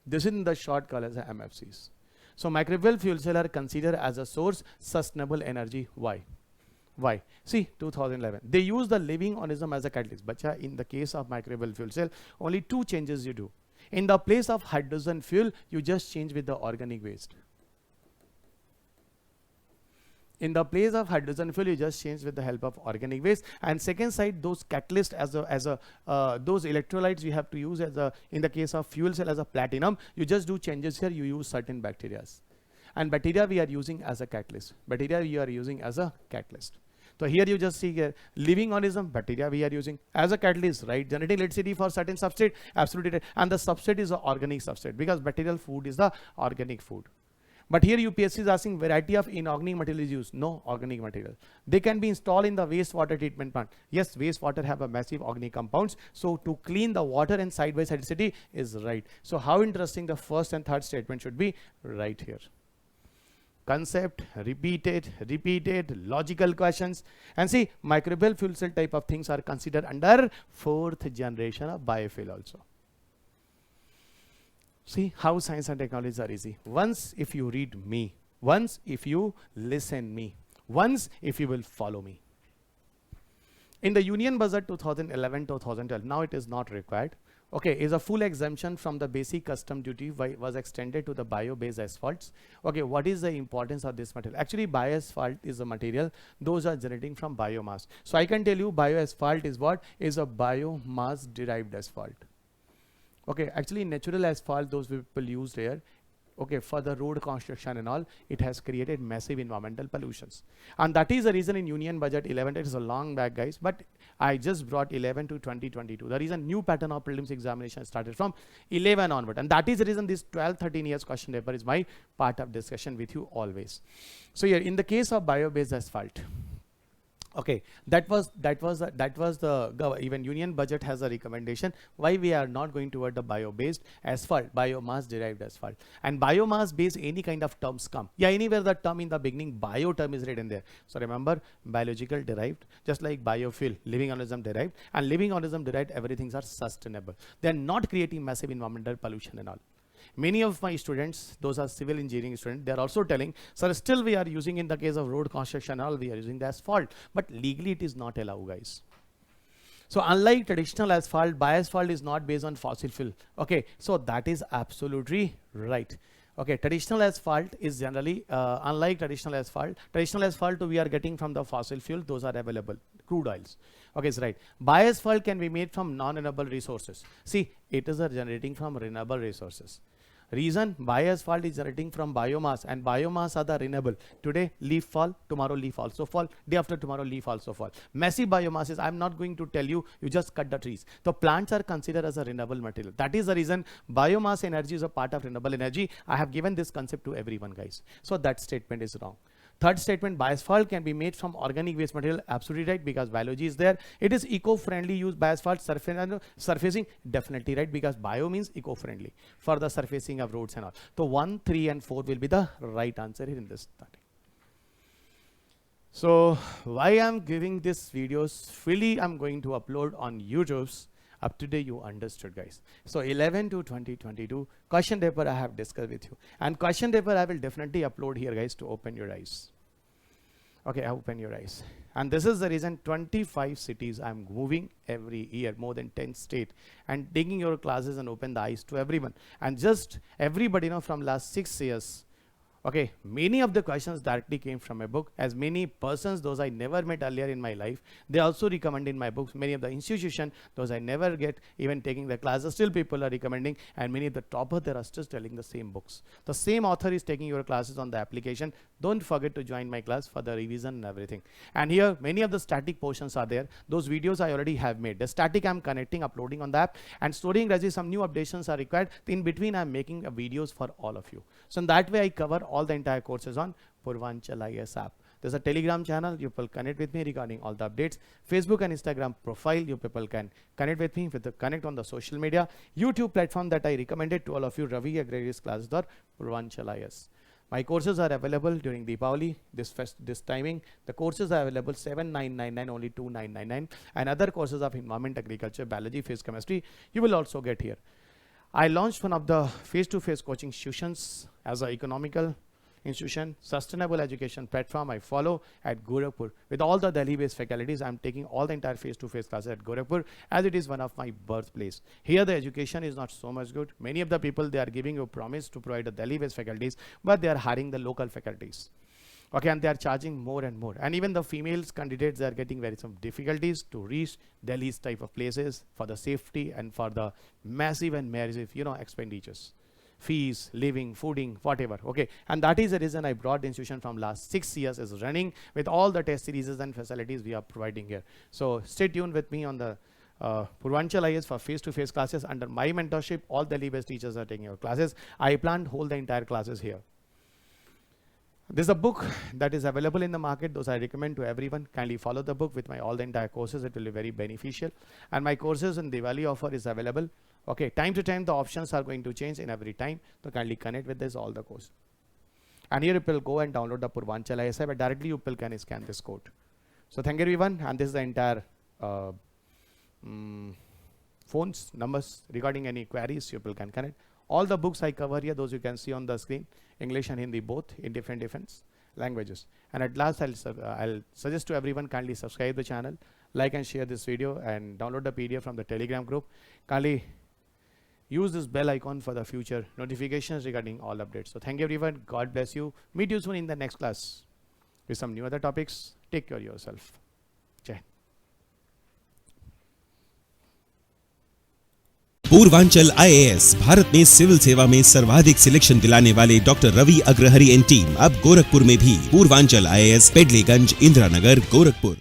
This is in the short called as a MFCs. So microbial fuel cell are considered as a source sustainable energy. Why? Why? See, 2011. They use the living organism as a catalyst. But in the case of microbial fuel cell, only 2 changes you do. In the place of hydrogen fuel, you just change with the organic waste. In the place of hydrogen fuel, you just change with the help of organic waste. And second side, those catalysts those electrolytes you have to use as a, in the case of fuel cell as a platinum, you just do changes here, you use certain bacteria. And bacteria we are using as a catalyst. Bacteria we are using as a catalyst. So here you just see here, living organism, bacteria we are using as a catalyst, right? Generating electricity for certain substrate, absolutely right. And the substrate is an organic substrate because bacterial food is the organic food. But here UPSC is asking variety of inorganic material is used. No organic material. They can be installed in the wastewater treatment plant. Yes, wastewater have a massive organic compounds. So to clean the water and side by side city is right. So how interesting the first and third statement should be right here. Concept, repeated, logical questions. And see, microbial fuel cell type of things are considered under 4th generation of biofuel also. See how science and technologies are easy. Once if you read me, once if you listen me, once if you will follow me. In the Union Budget 2011-2012, now it is not required. Okay, is a full exemption from the basic custom duty was extended to the bio-based asphalts. Okay, what is the importance of this material? Actually, bio-asphalt is a material, those are generating from biomass. So I can tell you bio-asphalt is what? Is a biomass derived asphalt. Okay, actually natural asphalt those people used here, okay, for the road construction and all, it has created massive environmental pollutions. And that is the reason in Union Budget 11, it is a long back guys, but I just brought 11 to 2022. The reason new pattern of prelims examination started from 11 onward. And that is the reason this 12-13 years question paper is my part of discussion with you always. So here in the case of bio-based asphalt, okay, that was the even Union Budget has a recommendation why we are not going toward the bio-based asphalt, biomass derived asphalt. And biomass based any kind of terms come. Yeah, anywhere the term in the beginning bio term is written there. So remember biological derived, just like biofuel, living organism derived, and living organism derived everything are sustainable. They are not creating massive environmental pollution and all. Many of my students, those are civil engineering students, they are also telling, sir, still we are using in the case of road construction and all, we are using the asphalt, but legally it is not allowed, guys. So unlike traditional asphalt, bio-asphalt is not based on fossil fuel. Okay, so that is absolutely right. Okay, traditional asphalt is generally, unlike traditional asphalt we are getting from the fossil fuel, those are available, crude oils. Okay, it's right. Bio-asphalt can be made from non-renewable resources. See, it is generating from renewable resources. Reason, bio-asphalt is generating from biomass, and biomass are the renewable. Today leaf fall, tomorrow leaf also fall, day after tomorrow leaf also fall. Massive biomasses, I'm not going to tell you, you just cut the trees. The plants are considered as a renewable material. That is the reason biomass energy is a part of renewable energy. I have given this concept to everyone, guys. So that statement is wrong. Third statement, bio-asphalt can be made from organic waste material. Absolutely right, because biology is there. It is eco-friendly use bio-asphalt surfacing. Definitely right, because bio means eco-friendly for the surfacing of roads and all. So 1, 3 and 4 will be the right answer here in this study. So why I'm giving this videos freely, I'm going to upload on YouTube's. Up to date you understood, guys. So 11 to 2022 question paper I have discussed with you, and question paper I will definitely upload here, guys, to open your eyes. Okay, open your eyes. And this is the reason 25 cities I'm moving every year, more than 10 states, and taking your classes and open the eyes to everyone. And just everybody, from last 6 years, Okay, many of the questions directly came from a book. As many persons, those I never met earlier in my life, they also recommend in my books. Many of the institution, those I never get even taking the classes, still people are recommending, and many of the topper, they are still telling the same books. The same author is taking your classes on the application. Don't forget to join my class for the revision and everything. And here, many of the static portions are there. Those videos I already have made. The static I'm connecting, uploading on the app, and storing Raji, some new updations are required. In between, I'm making videos for all of you. So in that way, I cover all the entire courses on Purvanchal IAS app. There's a Telegram channel, you people connect with me regarding all the updates. Facebook and Instagram profile, you people can connect with me with the connect on the social media. YouTube platform that I recommended to all of you, Ravi Agregis classes or Purvanchal IAS. My courses are available during Deepavali, this timing. The courses are available 7,999, only 2,999. And other courses of environment, agriculture, biology, physics, chemistry, you will also get here. I launched one of the face-to-face coaching institutions as an economical institution, sustainable education platform I follow at Gorakhpur. With all the Delhi-based faculties, I'm taking all the entire face-to-face classes at Gorakhpur as it is one of my birthplace. Here the education is not so much good. Many of the people, they are giving you promise to provide the Delhi-based faculties, but they are hiring the local faculties. Okay, and they are charging more and more. And even the females candidates, they are getting very some difficulties to reach Delhi's type of places for the safety and for the massive and massive, expenditures. Fees, living, fooding, whatever. Okay, and that is the reason I brought the institution from last 6 years is running with all the test series and facilities we are providing here. So stay tuned with me on the Purvanchal IAS for face-to-face classes. Under my mentorship, all Delhi-based teachers are taking your classes. I plan to hold the entire classes here. There's a book that is available in the market. Those I recommend to everyone. Kindly follow the book with my all the entire courses. It will be very beneficial. And my courses in Diwali offer is available. Okay, time to time the options are going to change in every time. So kindly connect with this all the course. And here you will go and download the Purvanchal IAS app, but directly you will can scan this code. So thank you everyone. And this is the entire phones, numbers regarding any queries you people can connect. All the books I cover here, those you can see on the screen, English and Hindi both in different languages. And at last, I'll suggest to everyone kindly subscribe the channel, like and share this video, and download the PDF from the Telegram group. Kindly use this bell icon for the future notifications regarding all updates. So thank you everyone. God bless you. Meet you soon in the next class with some new other topics. Take care of yourself. Jai. Purvanchal IAS Bharat में civil सेवा में सर्वाधिक selection दिलाने वाले doctor Ravi Agrahari and team अब गोरखपुर में भी। Purvanchal IAS, पेडलीगंज, Indiranagar, Gorakhpur.